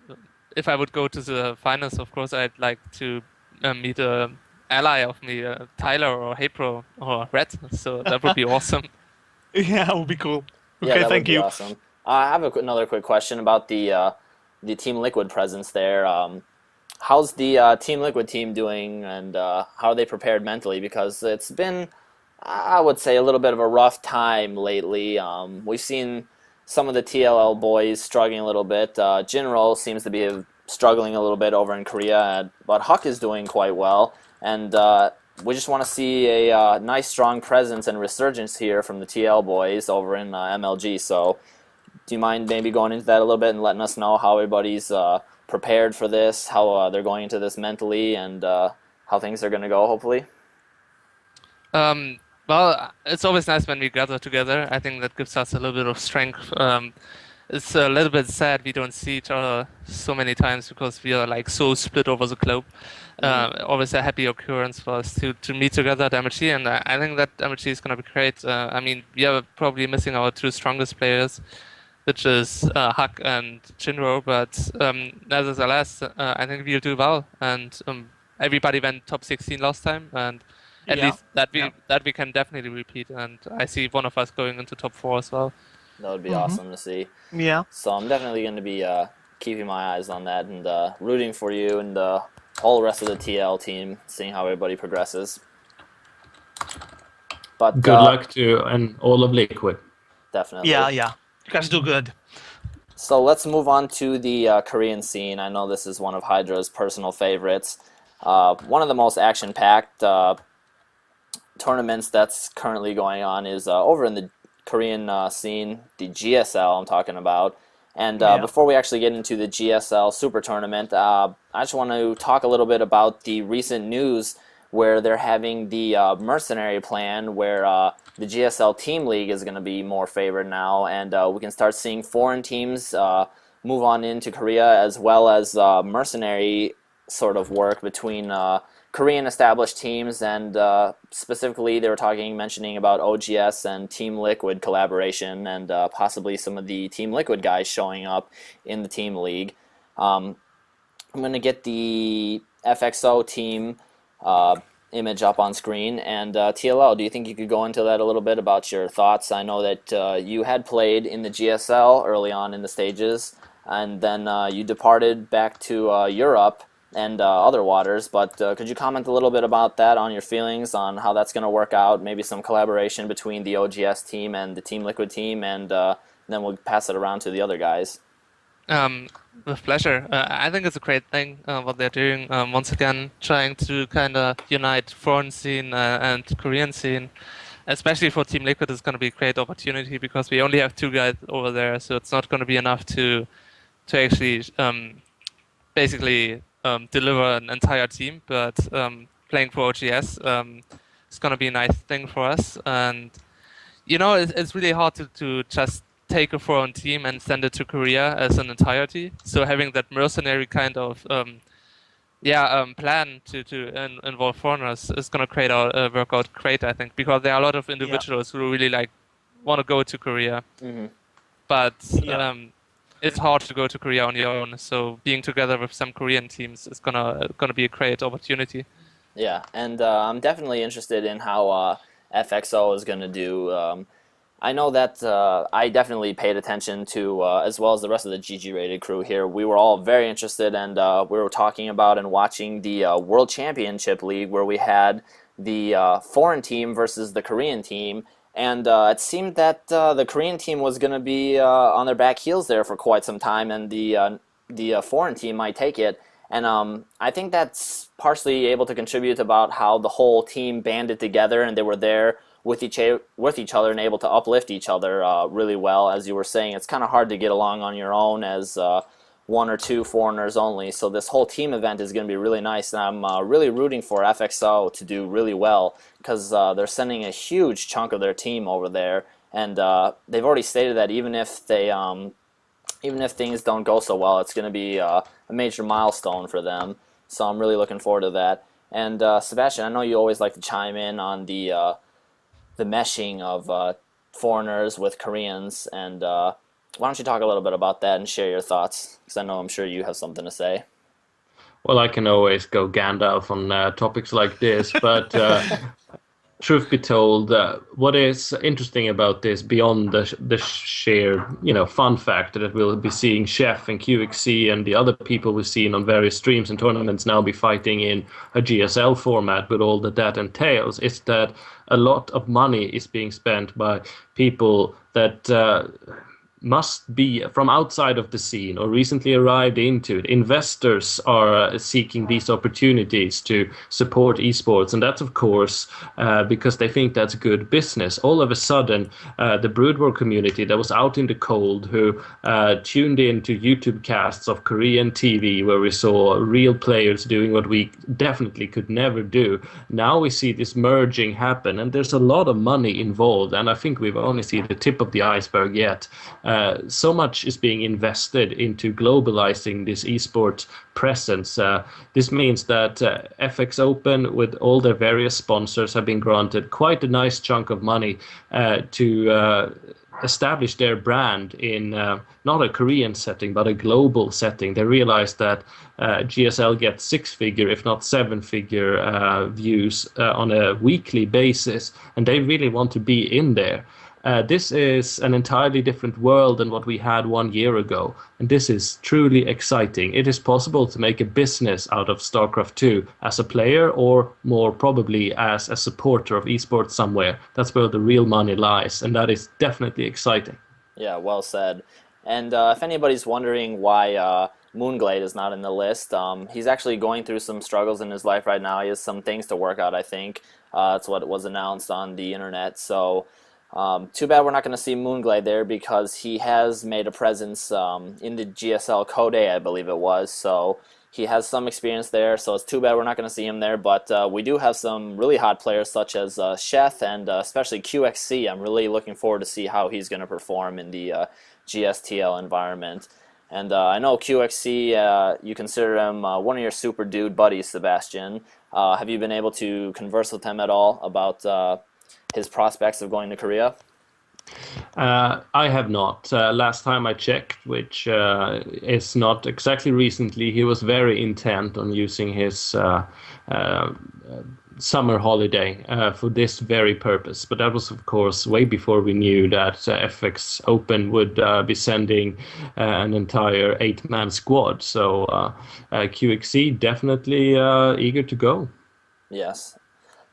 if I would go to the finals, of course I'd like to meet a ally of me, Tyler or Heypro or Red, so that would be awesome. Yeah, that would be cool. Yeah, Okay, that thank would be you. awesome. I have another quick question about the Team Liquid presence there. How's the Team Liquid team doing, and how are they prepared mentally? Because it's been, I would say, a little bit of a rough time lately. We've seen some of the TLL boys struggling a little bit. Jinro seems to be struggling a little bit over in Korea, but Huck is doing quite well. And we just want to see a nice, strong presence and resurgence here from the TL boys over in MLG. So do you mind maybe going into that a little bit and letting us know how everybody's prepared for this, how they're going into this mentally, and how things are going to go, hopefully? Well, it's always nice when we gather together. I think that gives us a little bit of strength. It's a little bit sad we don't see each other so many times because we are like so split over the globe. Always a happy occurrence for us to meet together at MLG, and I think that MLG is going to be great. I mean, we are probably missing our two strongest players, which is Huck and Jinro, but nevertheless, I think we'll do well. And everybody went top 16 last time, and at least that we can definitely repeat. And I see one of us going into top 4 as well. That would be awesome to see. Yeah. So I'm definitely going to be keeping my eyes on that and rooting for you and the whole rest of the TL team, seeing how everybody progresses. But good luck to and all of Liquid. Definitely. Yeah. You guys do good. So let's move on to the Korean scene. I know this is one of Hydra's personal favorites. One of the most action-packed tournaments that's currently going on is over in the Korean scene, the GSL I'm talking about. And before we actually get into the GSL Super Tournament, I just want to talk a little bit about the recent news where they're having the mercenary plan where the GSL Team League is going to be more favored now, and we can start seeing foreign teams move on into Korea, as well as mercenary sort of work between Korean established teams, and specifically they were mentioning about OGS and Team Liquid collaboration, and possibly some of the Team Liquid guys showing up in the Team League. I'm going to get the FXO team image up on screen, and TLO, do you think you could go into that a little bit about your thoughts? I know that you had played in the GSL early on in the stages, and then you departed back to Europe and other waters, but could you comment a little bit about that, on your feelings on how that's going to work out, maybe some collaboration between the OGS team and the Team Liquid team, and then we'll pass it around to the other guys. With pleasure. I think it's a great thing what they're doing. Once again, trying to kind of unite foreign scene and Korean scene, especially for Team Liquid, is going to be a great opportunity because we only have 2 guys over there, so it's not going to be enough to actually basically deliver an entire team. But playing for OGS is going to be a nice thing for us, and you know it's really hard to just take a foreign team and send it to Korea as an entirety. So having that mercenary kind of plan to involve foreigners is going to work out great, I think, because there are a lot of individuals who really want to go to Korea, but it's hard to go to Korea on your own. So being together with some Korean teams is gonna be a great opportunity. Yeah, and I'm definitely interested in how FXO is going to do. I know that I definitely paid attention to, as well as the rest of the GG-rated crew here. We were all very interested, and we were talking about and watching the World Championship League, where we had the foreign team versus the Korean team, and it seemed that the Korean team was going to be on their back heels there for quite some time, and the foreign team might take it. And I think that's partially able to contribute about how the whole team banded together, and they were there with each other and able to uplift each other really well. As you were saying, it's kind of hard to get along on your own as 1 or 2 foreigners only. So this whole team event is going to be really nice, and I'm really rooting for FXO to do really well because they're sending a huge chunk of their team over there, and they've already stated that even if things don't go so well, it's going to be a major milestone for them. So I'm really looking forward to that. And Sebastian, I know you always like to chime in on the meshing of foreigners with Koreans, and why don't you talk a little bit about that and share your thoughts, because I know I'm sure you have something to say. Well, I can always go Gandalf on topics like this, but truth be told, what is interesting about this, beyond the sheer fun factor that we'll be seeing Chef and QXC and the other people we've seen on various streams and tournaments now be fighting in a GSL format with all that entails, is that a lot of money is being spent by people that must be from outside of the scene or recently arrived into it. Investors are seeking these opportunities to support esports, and that's of course because they think that's good business. All of a sudden, the Brood War community that was out in the cold, who tuned in to YouTube casts of Korean TV where we saw real players doing what we definitely could never do. Now we see this merging happen, and there's a lot of money involved, and I think we've only seen the tip of the iceberg yet. So much is being invested into globalizing this esports presence. This means that FX Open, with all their various sponsors, have been granted quite a nice chunk of money to establish their brand in not a Korean setting, but a global setting. They realize that GSL gets six-figure, if not seven-figure views on a weekly basis, and they really want to be in there. This is an entirely different world than what we had 1 year ago, and this is truly exciting. It is possible to make a business out of StarCraft 2 as a player, or more probably as a supporter of esports somewhere. That's where the real money lies, and that is definitely exciting. Yeah, well said. And if anybody's wondering why Moonglade is not in the list, he's actually going through some struggles in his life right now. He has some things to work out, I think. That's what was announced on the internet. So too bad we're not going to see Moonglade there, because he has made a presence in the GSL Code A, I believe it was. So he has some experience there, so it's too bad we're not going to see him there. But we do have some really hot players such as Sheth and especially QXC. I'm really looking forward to see how he's going to perform in the GSTL environment. And I know QXC, you consider him one of your super dude buddies, Sebastian. Have you been able to converse with him at all about his prospects of going to Korea? I have not. Last time I checked, which is not exactly recently, he was very intent on using his summer holiday for this very purpose. But that was, of course, way before we knew that FX Open would be sending an entire 8-man squad. So QXC definitely eager to go. Yes.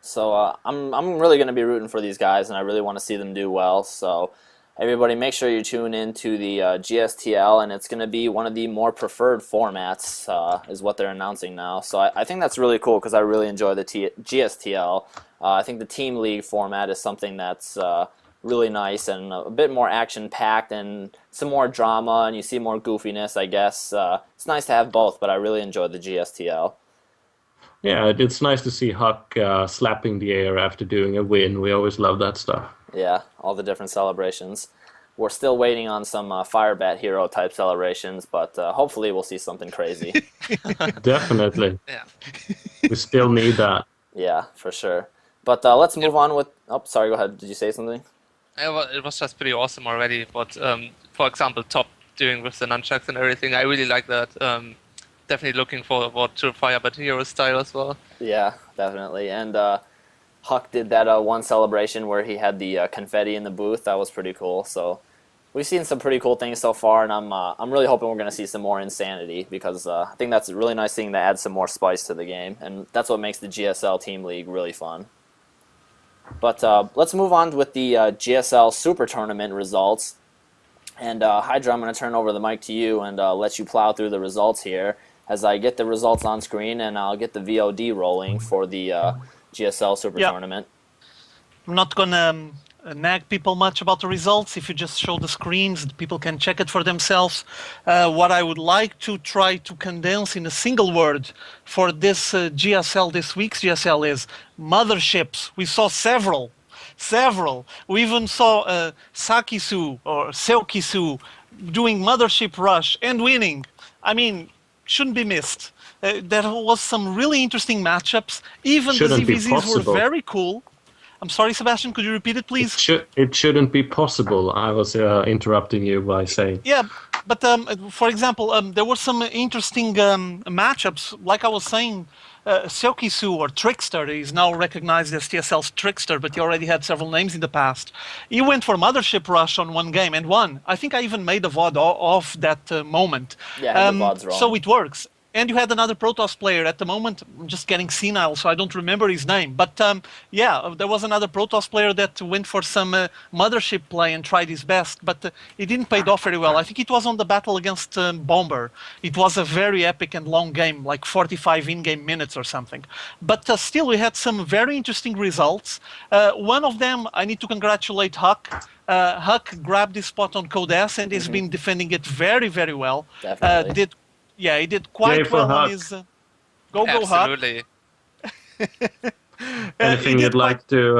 So I'm really going to be rooting for these guys, and I really want to see them do well. So everybody, make sure you tune in to the GSTL, and it's going to be one of the more preferred formats, is what they're announcing now. So I think that's really cool, because I really enjoy the GSTL. I think the Team League format is something that's really nice and a bit more action-packed and some more drama, and you see more goofiness, I guess. It's nice to have both, but I really enjoy the GSTL. Yeah, it's nice to see Huck slapping the air after doing a win. We always love that stuff. Yeah, all the different celebrations. We're still waiting on some Firebat Hero type celebrations, but hopefully we'll see something crazy. Definitely. Yeah. We still need that. Yeah, for sure. But let's move on with... Oh, sorry, go ahead. Did you say something? It was just pretty awesome already. What, for example, Top doing with the nunchucks and everything, I really like that. Definitely looking forward to Firebat Hero style as well. Yeah, definitely. And Huck did that one celebration where he had the confetti in the booth. That was pretty cool. So we've seen some pretty cool things so far, and I'm really hoping we're going to see some more insanity, because I think that's a really nice thing to add some more spice to the game, and that's what makes the GSL Team League really fun. But let's move on with the GSL Super Tournament results. And Hydra, I'm going to turn over the mic to you and let you plow through the results here as I get the results on screen, and I'll get the VOD rolling for the GSL Super Tournament. I'm not going to nag people much about the results. If you just show the screens, people can check it for themselves. What I would like to try to condense in a single word for this GSL, this week's GSL, is motherships. We saw several. We even saw Sakisu or Seokisu doing mothership rush and winning. I mean, shouldn't be missed. There was some really interesting matchups. Even the ZVZs were very cool. I'm sorry, Sebastian, could you repeat it, please? It shouldn't be possible. I was interrupting you by saying. Yeah, but for example, there were some interesting matchups. Like I was saying, Seokisu, or Trickster, is now recognized as TSL's Trickster, but he already had several names in the past. He went for Mothership Rush on one game and won. I think I even made a VOD of that moment. Yeah, the VOD's wrong. So it works. And you had another Protoss player at the moment. I'm just getting senile, so I don't remember his name. But yeah, there was another Protoss player that went for some mothership play and tried his best, but it didn't pay off very well. I think it was on the battle against Bomber. It was a very epic and long game, like 45 in-game minutes or something. But still, we had some very interesting results. One of them, I need to congratulate Huck. Huck grabbed his spot on Code S and has been defending it very, very well. Definitely. He did quite Yay for well on Huck. his. Go Huck! Absolutely. Anything you'd like to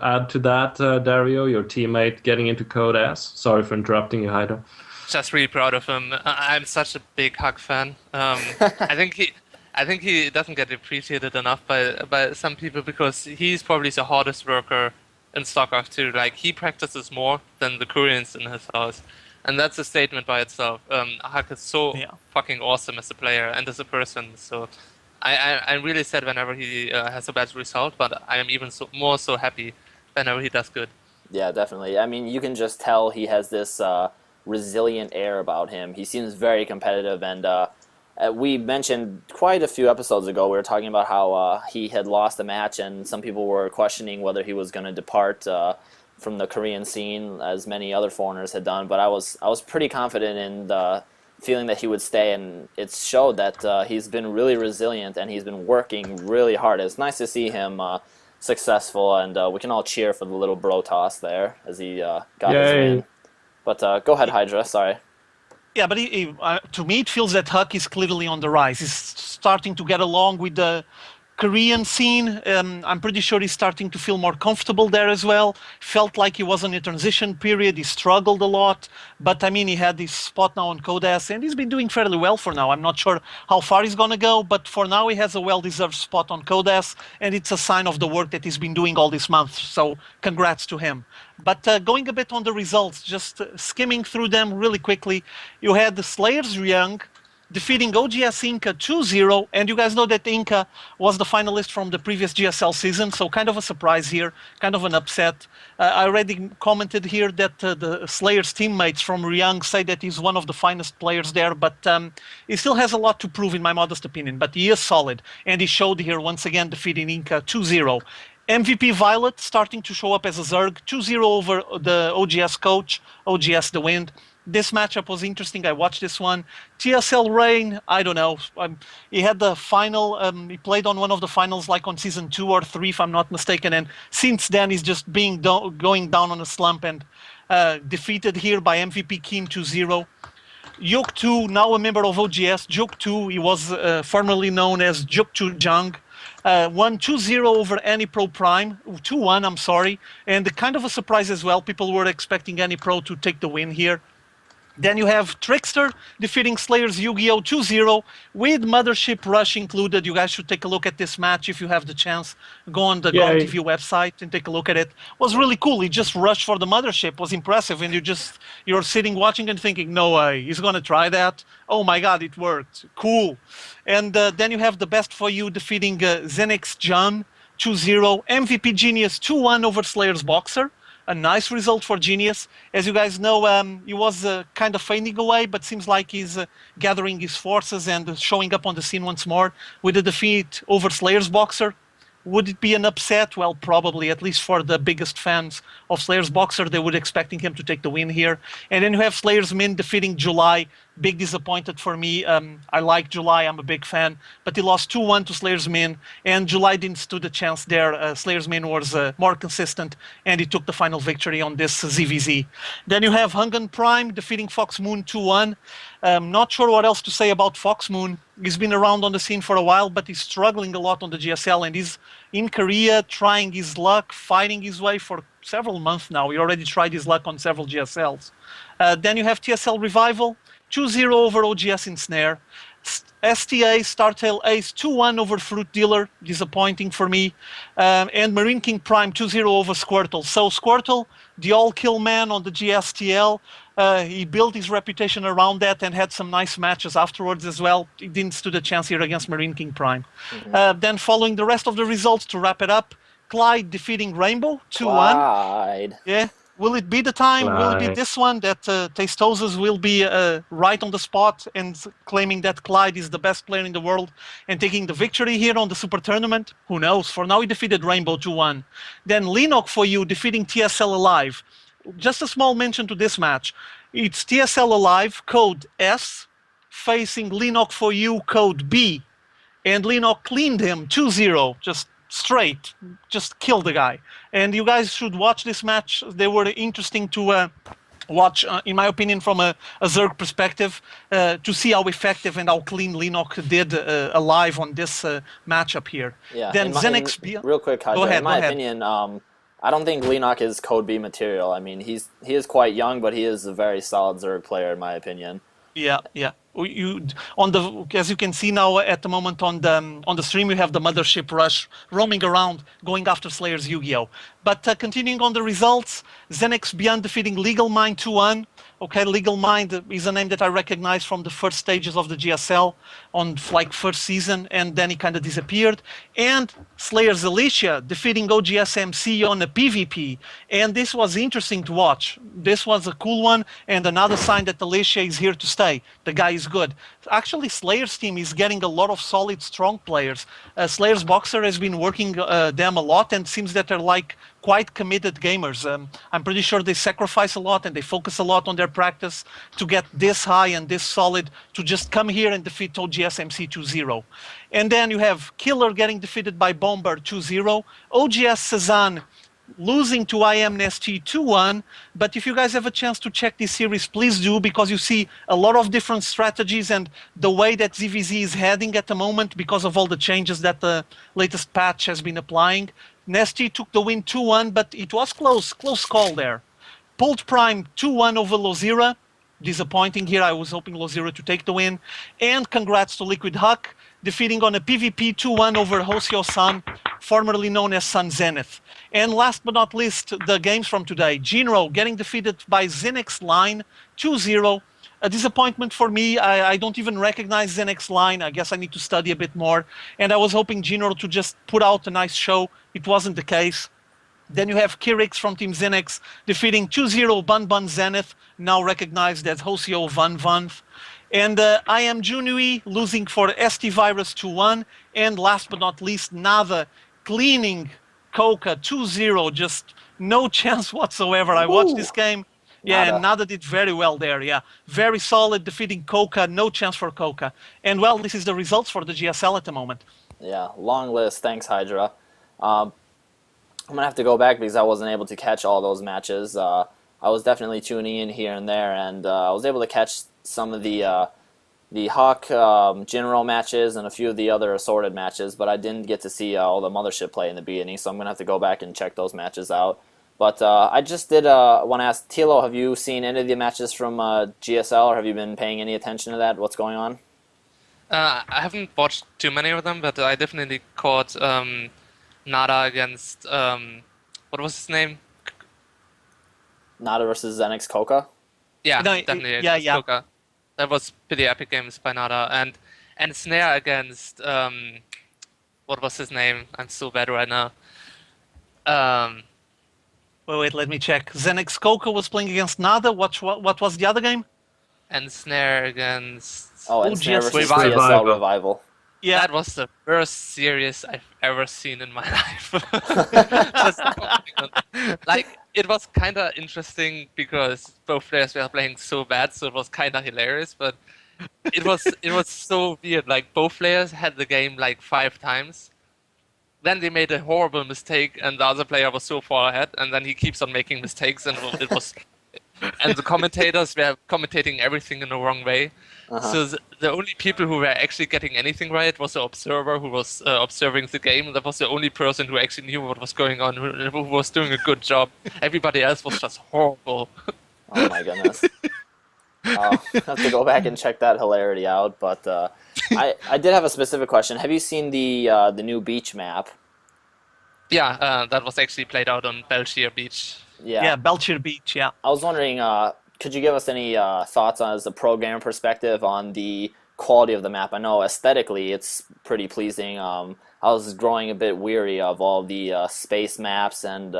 add to that, Dario? Your teammate getting into Code S. Sorry for interrupting you, Hydra. Just really proud of him. I'm such a big Huck fan. I think he doesn't get appreciated enough by some people because he's probably the hardest worker in StarCraft 2. Like, he practices more than the Koreans in his house. And that's a statement by itself. Huck is so fucking awesome as a player and as a person. So I'm really sad whenever he has a bad result, but I am even more so happy whenever he does good. Yeah, definitely. I mean, you can just tell he has this resilient air about him. He seems very competitive, and we mentioned quite a few episodes ago, we were talking about how he had lost a match, and some people were questioning whether he was going to depart from the Korean scene, as many other foreigners had done. But I was pretty confident in the feeling that he would stay, and it showed that he's been really resilient and he's been working really hard. It's nice to see him successful, and we can all cheer for the little bro toss there as he got his win. But go ahead, Hydra. Sorry. Yeah, but to me, it feels that Huck is clearly on the rise. He's starting to get along with the Korean scene. I'm pretty sure he's starting to feel more comfortable there as well. Felt like he was in a transition period. He struggled a lot, but I mean, he had this spot now on Codas, and he's been doing fairly well for now. I'm not sure how far he's going to go, but for now, he has a well-deserved spot on Codas, and it's a sign of the work that he's been doing all this month. So, congrats to him. But going a bit on the results, just skimming through them really quickly, you had the Slayers Young defeating OGS Inca 2-0, and you guys know that Inca was the finalist from the previous GSL season, so kind of a surprise here, kind of an upset. I already commented here that the Slayers teammates from Ryang say that he's one of the finest players there, but he still has a lot to prove in my modest opinion, but he is solid, and he showed here once again defeating Inca 2-0. MVP Violet starting to show up as a Zerg, 2-0 over the OGS coach, OGS the Wind. This matchup was interesting. I watched this one. TSL Rain, I don't know. He had the final. He played on one of the finals, like on season 2 or 3, if I'm not mistaken. And since then, he's just going down on a slump and defeated here by MVP Kim 2-0. Yuk 2, now a member of OGS. Juk 2, he was formerly known as Juk 2 Jung. Won 2-0 over AnyPro Prime, 2-1, I'm sorry. And kind of a surprise as well. People were expecting AnyPro to take the win here. Then you have Trickster defeating Slayers Yu-Gi-Oh! 2-0 with Mothership Rush included. You guys should take a look at this match if you have the chance. Go on the GOM TV website and take a look at it. It was really cool. He just rushed for the Mothership. It was impressive. And you're sitting watching and thinking, no way, he's going to try that? Oh my God, it worked. Cool. And then you have the Best For You defeating Zenix John 2-0. MVP Genius 2-1 over Slayers Boxer. A nice result for Genius. As you guys know, he was kind of fading away, but seems like he's gathering his forces and showing up on the scene once more with a defeat over Slayers Boxer. Would it be an upset? Well, probably, at least for the biggest fans of Slayers Boxer, they would expecting him to take the win here. And then you have Slayers Min defeating July. Big disappointed for me. I like July, I'm a big fan, but he lost 2-1 to Slayers Min, and July didn't stood a chance there. Slayers Min was more consistent, and he took the final victory on this ZVZ. Then you have Hungan Prime defeating Fox Moon 2-1. Not sure what else to say about Fox Moon. He's been around on the scene for a while, but he's struggling a lot on the GSL, and he's in Korea trying his luck, fighting his way for several months now. He already tried his luck on several GSLs. Then you have TSL Revival, 2-0 over OGS in Snare. STA, Startail Ace, 2-1 over Fruit Dealer, disappointing for me. And Marine King Prime, 2-0 over Squirtle. So Squirtle, the all-kill man on the GSTL, he built his reputation around that and had some nice matches afterwards as well. He didn't stand a chance here against Marine King Prime. Then following the rest of the results to wrap it up, Clyde defeating Rainbow, 2-1. Clyde. Yeah. Will it be the time? Will it be Clyde. this one that Tastosis will be right on the spot and claiming that Clyde is the best player in the world and taking the victory here on the Super Tournament? Who knows? For now, he defeated Rainbow 2-1. Then Linok for you defeating TSL Alive. Just a small mention to this match. It's TSL Alive, code S, facing Linok for you, code B. And Linok cleaned him 2-0, just straight, just killed the guy. And you guys should watch this match. They were interesting to watch, in my opinion, from a Zerg perspective, to see how effective and how clean Linok did alive on this matchup here. Yeah. Then Zenix... Real quick, Hydra, Go ahead, in my opinion, I don't think Linok is code B material. I mean, he is quite young, but he is a very solid Zerg player, in my opinion. Yeah. As you can see now at the moment on the stream, you have the Mothership Rush roaming around, going after Slayer's Yu-Gi-Oh! But continuing on the results, Zenix Beyond defeating Legal Mind 2-1. Okay, Legal Mind is a name that I recognize from the first stages of the GSL on like first season, and then he kind of disappeared. And Slayer's Alicia defeating OGSMC on a PvP, and this was interesting to watch. This was a cool one, and another sign that Alicia is here to stay. The guy is good. Actually, Slayer's team is getting a lot of solid, strong players. Slayer's Boxer has been working them a lot, and seems that they're like quite committed gamers. I'm pretty sure they sacrifice a lot and they focus a lot on their practice to get this high and this solid to just come here and defeat OGSMC 2-0. And then you have Killer getting defeated by Bomber 2-0, OGS Cezanne losing to IMNST 2-1, but if you guys have a chance to check this series, please do, because you see a lot of different strategies and the way that ZVZ is heading at the moment because of all the changes that the latest patch has been applying. Nesty took the win 2-1, but it was close call there. Pult Prime 2-1 over Lozira. Disappointing here. I was hoping Lozira to take the win. And congrats to Liquid Huck, defeating on a PvP 2-1 over Hoseo Sun, formerly known as Sun Zenith. And last but not least, the games from today. Jinro getting defeated by Zenix Line 2-0. A disappointment for me. I don't even recognize Zenix Line. I guess I need to study a bit more. And I was hoping Jinro to just put out a nice show. It wasn't the case. Then you have Kirix from Team Zenix defeating 2-0 Bun Bun Zenith, now recognized as Hoseo Van Vanth. And I am Junui losing for ST Virus 2-1. And last but not least, Nava cleaning Coca 2-0. Just no chance whatsoever. I watched this game. Yeah, and Nada did very well there, yeah. Very solid, defeating Coca, no chance for Coca. And, well, this is the results for the GSL at the moment. Yeah, long list. Thanks, Hydra. I'm going to have to go back because I wasn't able to catch all those matches. I was definitely tuning in here and there, and I was able to catch some of the Hawk general matches and a few of the other assorted matches, but I didn't get to see all the Mothership play in the beginning, so I'm going to have to go back and check those matches out. But I just did want to ask, TLO, have you seen any of the matches from GSL, or have you been paying any attention to that? What's going on? I haven't watched too many of them, but I definitely caught Nada against, what was his name? Nada versus Zenix Coca? Yeah, No, definitely yeah, against yeah. Coca. That was pretty epic games by Nada. And Snare against, what was his name? I'm so bad right now. Wait, let me check. Zenix Coca was playing against Nada. What was the other game? And Snare against... Oh, and OGS Snare versus Revival. TSL Revival. Yeah, That was the worst series I've ever seen in my life. Just like, it was kind of interesting because both players were playing so bad, so it was kind of hilarious. But it was so weird. Like, both players had the game like 5 times. Then they made a horrible mistake, and the other player was so far ahead. And then he keeps on making mistakes, and it was. And the commentators were commentating everything in the wrong way. So the only people who were actually getting anything right was the observer who was observing the game. That was the only person who actually knew what was going on, who was doing a good job. Everybody else was just horrible. Oh my goodness. I'll have to go back and check that hilarity out. But I did have a specific question. Have you seen the new beach map? Yeah, that was actually played out on Belchier Beach. yeah, Belchier Beach, yeah. I was wondering, could you give us any thoughts on, as a programmer perspective, on the quality of the map? I know aesthetically it's pretty pleasing. I was growing a bit weary of all the space maps and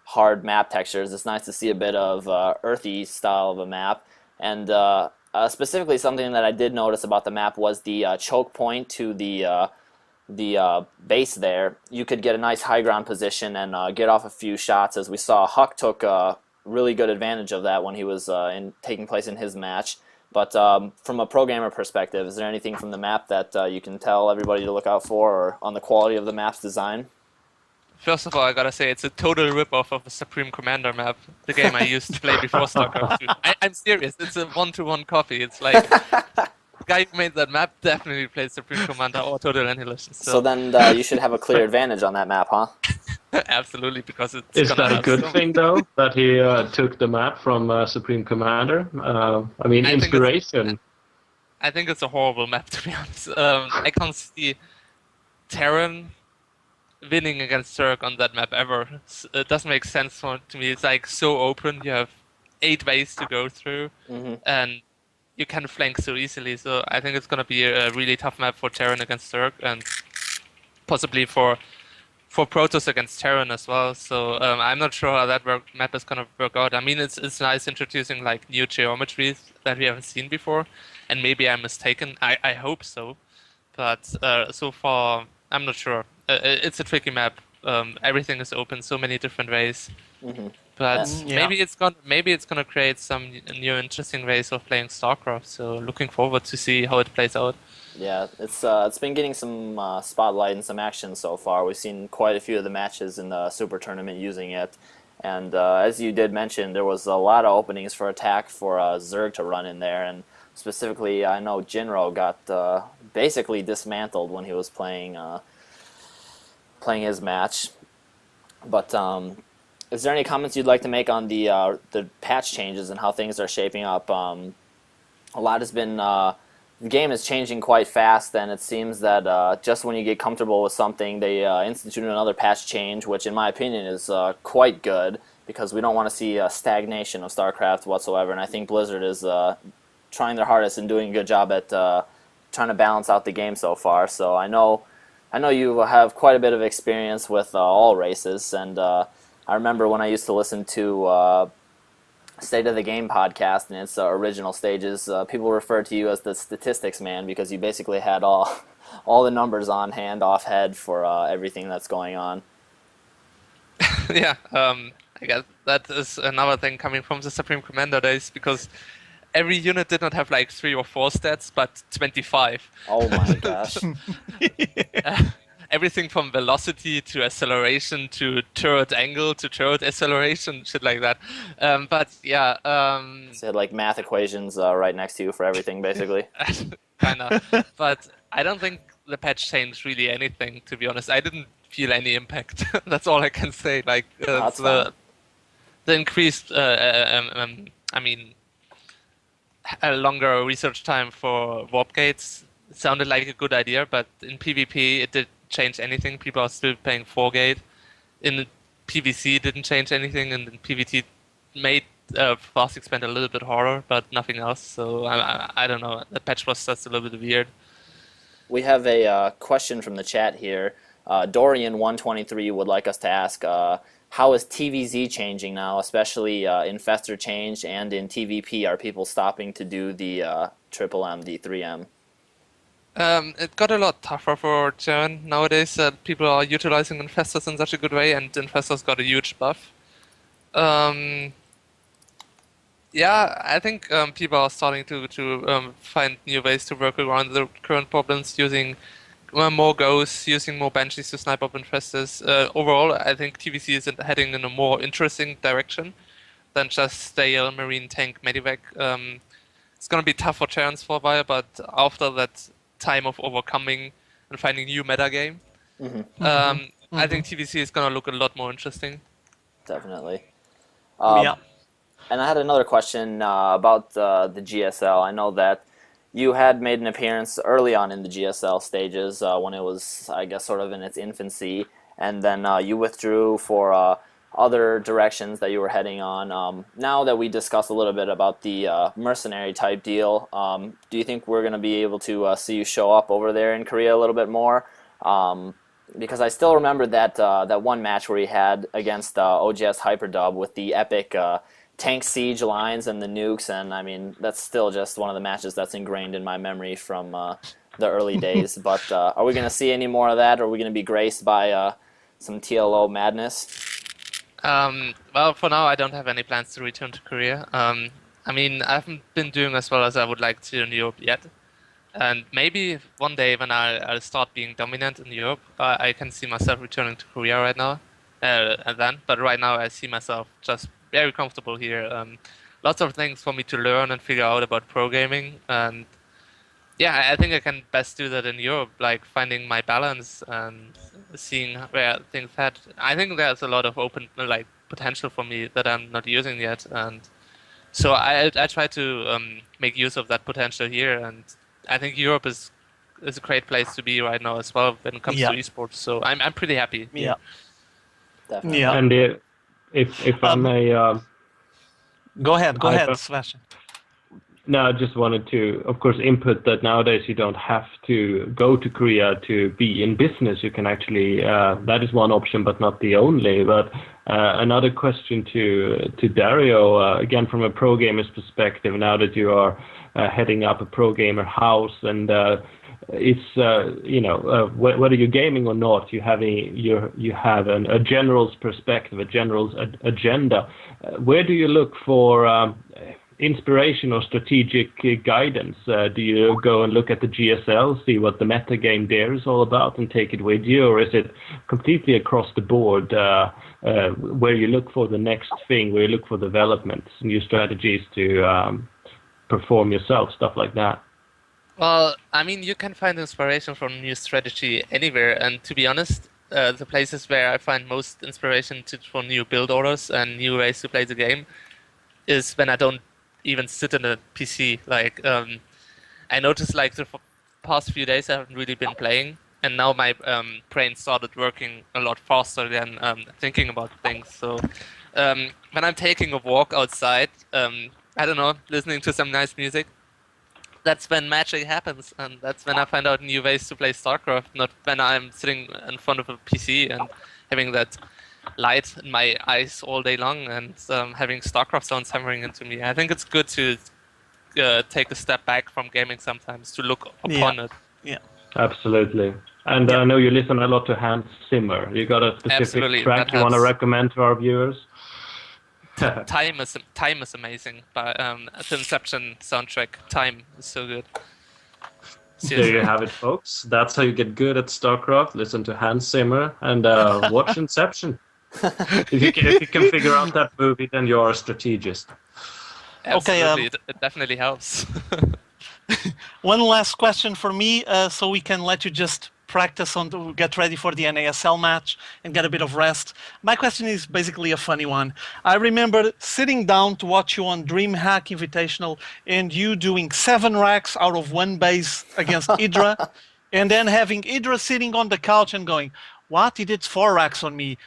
hard map textures. It's nice to see a bit of earthy style of a map. And specifically, something that I did notice about the map was the choke point to the base there. You could get a nice high ground position and get off a few shots, as we saw Huck took really good advantage of that when he was taking place in his match. But from a programmer perspective, is there anything from the map that you can tell everybody to look out for, or on the quality of the map's design? First of all, I gotta say it's a total rip-off of the Supreme Commander map, the game I used to play before StarCraft 2. I'm serious, it's a one-to-one copy. It's like, the guy who made that map definitely played Supreme Commander or Total Annihilation. So then you should have a clear advantage on that map, huh? Absolutely, because it's Is gonna that a have good so thing, though, that he took the map from Supreme Commander? I mean, I think inspiration. I think it's a horrible map, to be honest. I can't see Terran winning against Zerg on that map ever. It doesn't make sense to me. It's like so open. You have 8 ways to go through, and you can flank so easily. So I think it's gonna be a really tough map for Terran against Zerg, and possibly for Protoss against Terran as well. So I'm not sure how that map is gonna work out. I mean, it's nice introducing like new geometries that we haven't seen before, and maybe I'm mistaken. I hope so, but so far I'm not sure. It's a tricky map. Everything is open so many different ways, but maybe it's gonna create some new interesting ways of playing StarCraft. So looking forward to see how it plays out. Yeah, it's been getting some spotlight and some action so far. We've seen quite a few of the matches in the Super Tournament using it, and as you did mention, there was a lot of openings for attack for Zerg to run in there, and specifically, I know Jinro got basically dismantled when he was playing his match. But is there any comments you'd like to make on the patch changes and how things are shaping up? A lot has been. The game is changing quite fast, and it seems that just when you get comfortable with something, they institute another patch change, which in my opinion is quite good, because we don't want to see a stagnation of StarCraft whatsoever, and I think Blizzard is trying their hardest and doing a good job at trying to balance out the game so far. So I know you have quite a bit of experience with all races, and I remember when I used to listen to State of the Game podcast in its original stages, people referred to you as the statistics man, because you basically had all the numbers on hand, off head for everything that's going on. Yeah, I guess that is another thing coming from the Supreme Commander days, because every unit did not have like 3 or 4 stats, but 25. Oh my gosh. Everything from velocity to acceleration to turret angle to turret acceleration, shit like that. But yeah. So you had like math equations right next to you for everything, basically. Kinda. But I don't think the patch changed really anything, to be honest. I didn't feel any impact. That's all I can say. Like the increased, I mean, a longer research time for warp gates sounded like a good idea, but in PvP it did change anything. People are still playing 4-gate. In PvC it didn't change anything, and in PvT made fast expand a little bit harder, but nothing else. So I don't know. The patch was just a little bit weird. We have a question from the chat here. Dorian123 would like us to ask, how is TVZ changing now, especially in Fester change and in TVP? Are people stopping to do the triple M, the 3M? It got a lot tougher for Terran nowadays. People are utilizing Infestors in such a good way, and Infestors got a huge buff. Yeah, I think people are starting to find new ways to work around the current problems, using more ghosts, using more banshees to snipe up Infestors. Overall, I think TVC is heading in a more interesting direction than just stale Marine tank medivac. It's going to be tough for Terrans for a while, but after that time of overcoming and finding new metagame, I think TVC is going to look a lot more interesting. Definitely. Yeah. And I had another question about the GSL. I know that you had made an appearance early on in the GSL stages when it was, I guess, sort of in its infancy, and then you withdrew for other directions that you were heading on. Now that we discussed a little bit about the mercenary type deal, do you think we're going to be able to see you show up over there in Korea a little bit more? because I still remember that one match where he had against OGS Hyperdub with the epic tank siege lines and the nukes, and I mean that's still just one of the matches that's ingrained in my memory from the early days. But are we going to see any more of that, or are we going to be graced by some TLO madness? Well, for now, I don't have any plans to return to Korea. I mean, I haven't been doing as well as I would like to in Europe yet. And maybe one day when I'll start being dominant in Europe, I can see myself returning to Korea right now. And then, but right now, I see myself just very comfortable here. Lots of things for me to learn and figure out about pro gaming. And yeah, I think I can best do that in Europe, like finding my balance and seeing where things head. I think there's a lot of open like potential for me that I'm not using yet, and so I try to make use of that potential here. And I think Europe is a great place to be right now as well when it comes to esports. So I'm pretty happy. Yeah, Definitely. yeah. And if I may, Go ahead, Sebastian. no, I just wanted to, of course, input that nowadays you don't have to go to Korea to be in business. You can actually, that is one option, but not the only. But another question to Dario, again, from a pro gamer's perspective, now that you are heading up a pro gamer house, and it's, whether you're gaming or not, you have a general's perspective, a general's agenda. Where do you look for inspiration or strategic guidance? Do you go and look at the GSL, see what the meta game there is all about, and take it with you, or is it completely across the board where you look for the next thing, where you look for developments, new strategies to perform yourself, stuff like that? Well, I mean, you can find inspiration from new strategy anywhere, and to be honest, the places where I find most inspiration for new build orders and new ways to play the game is when I don't even sit in a PC. Like, I noticed like the past few days I haven't really been playing, and now my brain started working a lot faster than thinking about things. So when I'm taking a walk outside, I don't know, listening to some nice music, that's when magic happens, and that's when I find out new ways to play StarCraft, not when I'm sitting in front of a PC and having that light in my eyes all day long and having StarCraft sounds hammering into me. I think it's good to take a step back from gaming sometimes to look upon it. Yeah, absolutely. And I know you listen a lot to Hans Zimmer. You got a specific track you want to recommend to our viewers? Time is amazing. But the Inception soundtrack, Time, is so good. Seriously. There you have it, folks. That's how you get good at StarCraft. Listen to Hans Zimmer and watch Inception. If you can figure out that movie, then you're a strategist. Absolutely, it definitely helps. One last question for me, so we can let you just practice get ready for the NASL match and get a bit of rest. My question is basically a funny one. I remember sitting down to watch you on DreamHack Invitational and you doing 7 racks out of 1 base against Idra, and then having Idra sitting on the couch and going, "What? He did 4 racks on me."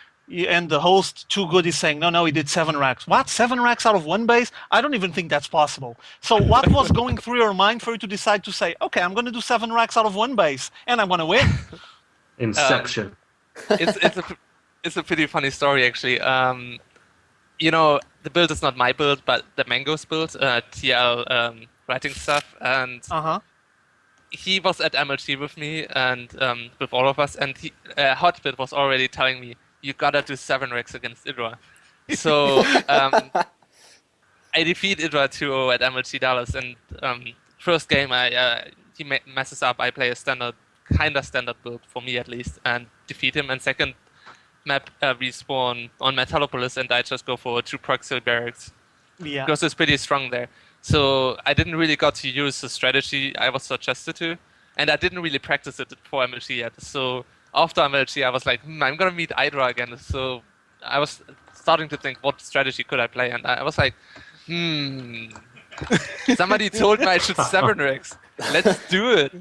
And the host, Too Good, is saying, no, he did 7 racks. What? 7 racks out of 1 base? I don't even think that's possible. So what was going through your mind for you to decide to say, okay, I'm going to do 7 racks out of 1 base, and I'm going to win? Inception. It's a pretty funny story, actually. The build is not my build, but the Mango's build, TL writing stuff, and he was at MLG with me and with all of us, and Hotbit was already telling me, you gotta do 7 racks against Idra. So I defeat Idra 2-0 at MLG Dallas, and first game he messes up. I play a standard build, for me at least, and defeat him. And second map, we spawn on Metallopolis, and I just go for 2 proxy barracks. Yeah. Because it's pretty strong there. So I didn't really got to use the strategy I was suggested to, and I didn't really practice it for MLG yet. So after MLG, I was like, I'm gonna meet Idra again. So I was starting to think, what strategy could I play? And I was like, somebody told me I should 7 racks. Let's do it.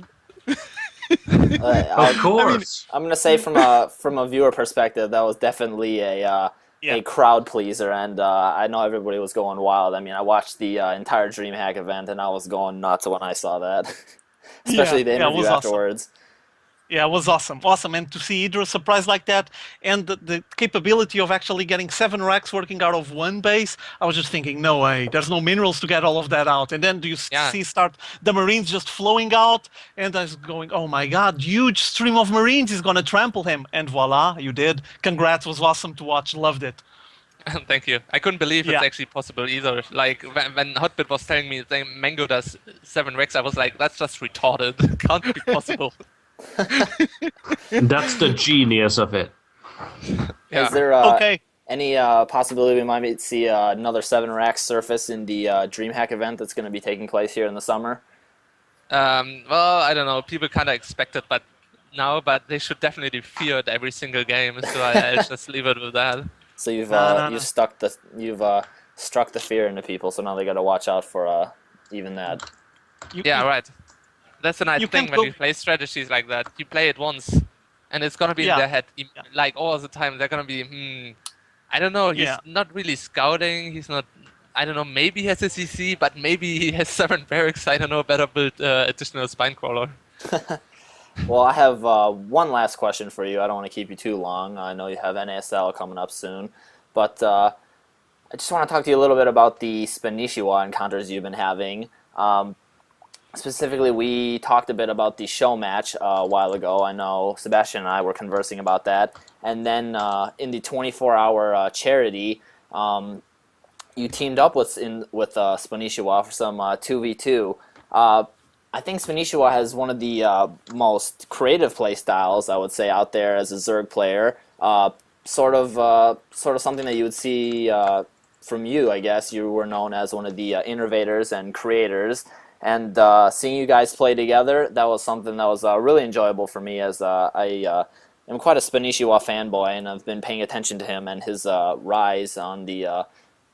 Of course. I'm gonna say from a viewer perspective, that was definitely a crowd pleaser, and I know everybody was going wild. I mean, I watched the entire DreamHack event, and I was going nuts when I saw that, especially the interview afterwards. Awesome. Yeah, it was awesome, and to see Idra surprised like that, and the capability of actually getting 7 racks working out of one base. I was just thinking, no way, there's no minerals to get all of that out, and then do you Yeah. see start the Marines just flowing out, and I was going, oh my God, huge stream of Marines is gonna trample him, and voila, you did. Congrats, was awesome to watch, loved it. Thank you. I couldn't believe it's Yeah. actually possible either. Like when Hotbit was telling me that Mango does 7 Rex, I was like, that's just retarded. Can't be possible. That's the genius of it. Yeah. Is there Okay. any possibility we might see another 7 racks surface in the DreamHack event that's going to be taking place here in the summer? Well, I don't know. People kind of expect it, but they should definitely fear it every single game. So I'll just leave it with that. So you've No. you've struck the fear into people. So now they got to watch out for even that. Yeah, right. That's the nice You thing can't when go- you play strategies like that. You play it once, and it's gonna be Yeah. in their head like all the time. They're gonna be, I don't know. He's Yeah. not really scouting. He's not. I don't know. Maybe he has a CC, but maybe he has 7 barracks. I don't know. Better build additional spine crawler. Well, I have one last question for you. I don't want to keep you too long. I know you have NASL coming up soon, but I just want to talk to you a little bit about the Spanishiwa encounters you've been having. Specifically, we talked a bit about the show match a while ago. I know Sebastian and I were conversing about that. And then in the 24-hour charity, you teamed up with Spanishiwa for some 2v2. I think Spanishiwa has one of the most creative play styles, I would say, out there as a Zerg player. Sort of something that you would see from you, I guess. You were known as one of the innovators and creators. And seeing you guys play together, that was something that was really enjoyable for me, as I am quite a Spanishiwa fanboy, and I've been paying attention to him and his rise on the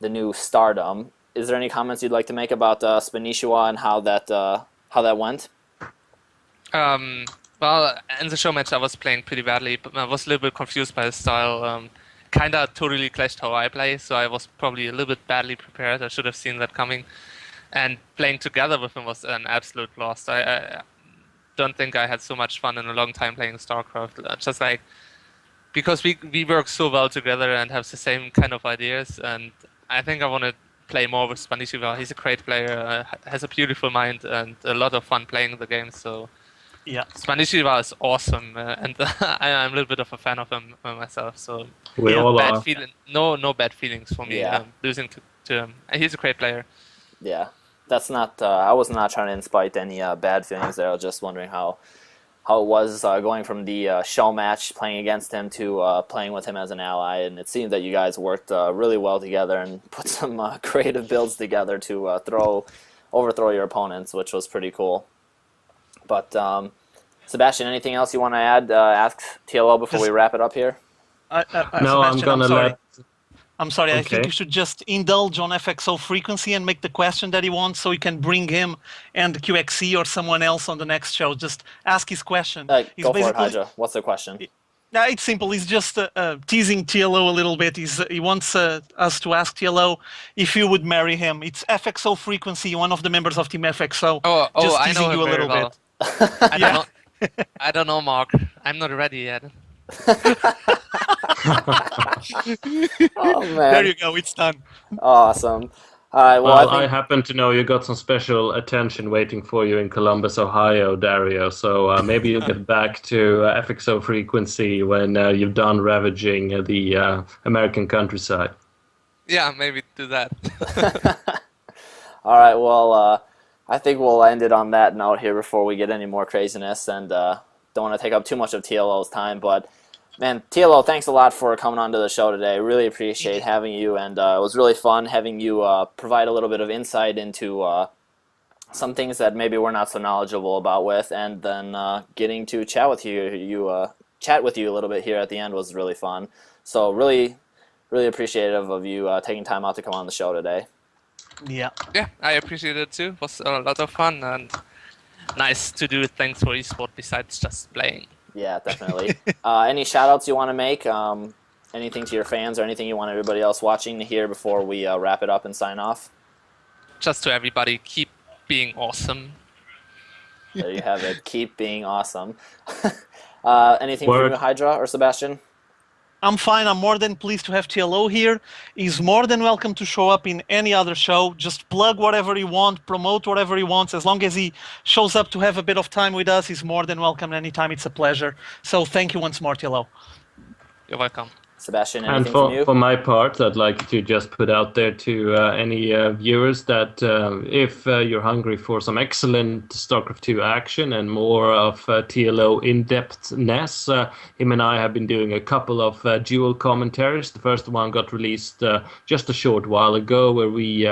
new stardom. Is there any comments you'd like to make about Spanishiwa and how that went? Well, in the show match, I was playing pretty badly, but I was a little bit confused by his style. Kinda totally clashed how I play, so I was probably a little bit badly prepared. I should have seen that coming. And playing together with him was an absolute blast. I don't think I had so much fun in a long time playing StarCraft. Just like, because we work so well together and have the same kind of ideas, and I think I want to play more with Spanishiva. He's a great player, has a beautiful mind, and a lot of fun playing the game. So Yeah. Spanishiva is awesome, and I'm a little bit of a fan of him myself. So We Yeah, all bad are. no bad feelings for me Yeah. losing to him. And he's a great player. Yeah, that's not. I was not trying to incite any bad feelings there. I was just wondering how it was going from the show match, playing against him, to playing with him as an ally. And it seemed that you guys worked really well together and put some creative builds together to overthrow your opponents, which was pretty cool. But Sebastian, anything else you want to add? Ask TLO before we wrap it up here. No, Sebastian, I'm gonna sorry. let. I'm sorry, I Okay. think you should just indulge on FXO frequency and make the question that he wants, so you can bring him and QXC or someone else on the next show. Just ask his question. He's Go for it, basically- Hydra. What's the question? No, it's simple. He's just teasing TLO a little bit. He wants us to ask TLO if you would marry him. It's FXO frequency, one of the members of Team FXO. Oh, just I teasing know him you a very little well. bit. I don't know. I don't know, Mark. I'm not ready yet. Oh man, There you go. It's done. awesome. All right, well, Well, I I think happen to know you got some special attention waiting for you in Columbus, Ohio, Dario. So maybe you'll get back to FXO frequency when you've done ravaging the American countryside. Yeah, maybe do that. all right. Well, I think we'll end it on that note here before we get any more craziness, and don't want to take up too much of TLO's time. But man, TLO, thanks a lot for coming on to the show today. Really appreciate having you, and it was really fun having you provide a little bit of insight into some things that maybe we're not so knowledgeable about with, and then getting to chat with you a little bit here at the end was really fun. So really appreciative of you taking time out to come on the show today. Yeah. Yeah, I appreciate it too. It was a lot of fun and nice to do things for esports besides just playing. Yeah, definitely. Any shout-outs you want to make? Anything to your fans or anything you want everybody else watching to hear before we wrap it up and sign off? Just to everybody, keep being awesome. There you have it. Keep being awesome. Anything from you, Hydra or Sebastian? I'm fine. I'm more than pleased to have TLO here. He's more than welcome to show up in any other show. Just plug whatever he wants, promote whatever he wants. As long as he shows up to have a bit of time with us, he's more than welcome anytime. It's a pleasure. So thank you once more, TLO. You're welcome. Sebastian, And anything from you? for my part, I'd like to just put out there to any viewers that if you're hungry for some excellent StarCraft 2 action and more of TLO in-depthness, him and I have been doing a couple of dual commentaries. The first one got released just a short while ago, where we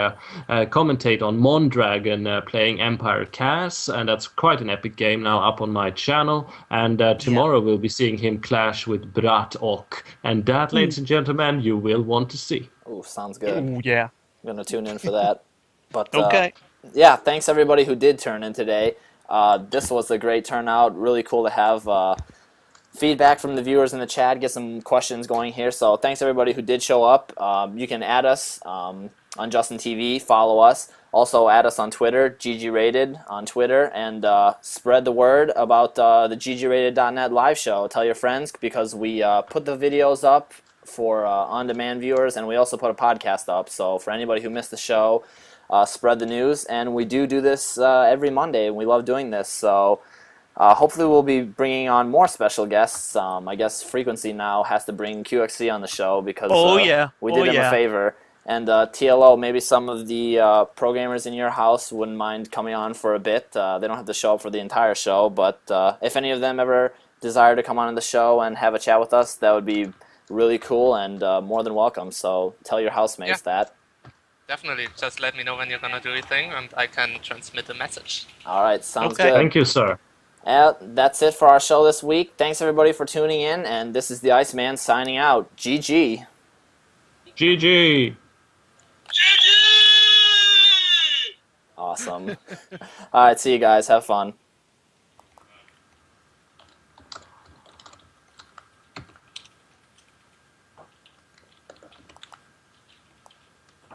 commentate on Mondragon playing Empire Cass, and that's quite an epic game now up on my channel. And tomorrow we'll be seeing him clash with Brat Ok, and that, ladies and gentlemen, you will want to see. Oh, sounds good. Ooh, yeah. I'm going to tune in for that. But Okay. yeah, thanks everybody who did turn in today. This was a great turnout. Really cool to have feedback from the viewers in the chat, get some questions going here. So thanks everybody who did show up. You can add us on Justin TV, follow us. Also add us on Twitter, GGRated on Twitter, and spread the word about the GGRated.net live show. Tell your friends, because we put the videos up for on-demand viewers, and we also put a podcast up. So for anybody who missed the show, spread the news. And we do this every Monday, and we love doing this. So hopefully we'll be bringing on more special guests. I guess Frequency now has to bring QXC on the show, because we did him a favor. And TLO, maybe some of the programmers in your house wouldn't mind coming on for a bit. They don't have to show up for the entire show, but if any of them ever desire to come on the show and have a chat with us, that would be really cool and more than welcome. So tell your housemates that. Definitely. Just let me know when you're going to do your thing, and I can transmit the message. All right, sounds good. Thank you, sir. That's it for our show this week. Thanks, everybody, for tuning in, and this is the Iceman signing out. GG. GG. Awesome. All right, see you guys. Have fun.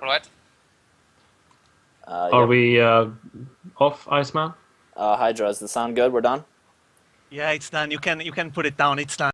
All right. Are we off, Iceman? Hydra, does the sound good? We're done? Yeah, it's done. You can put it down. It's done.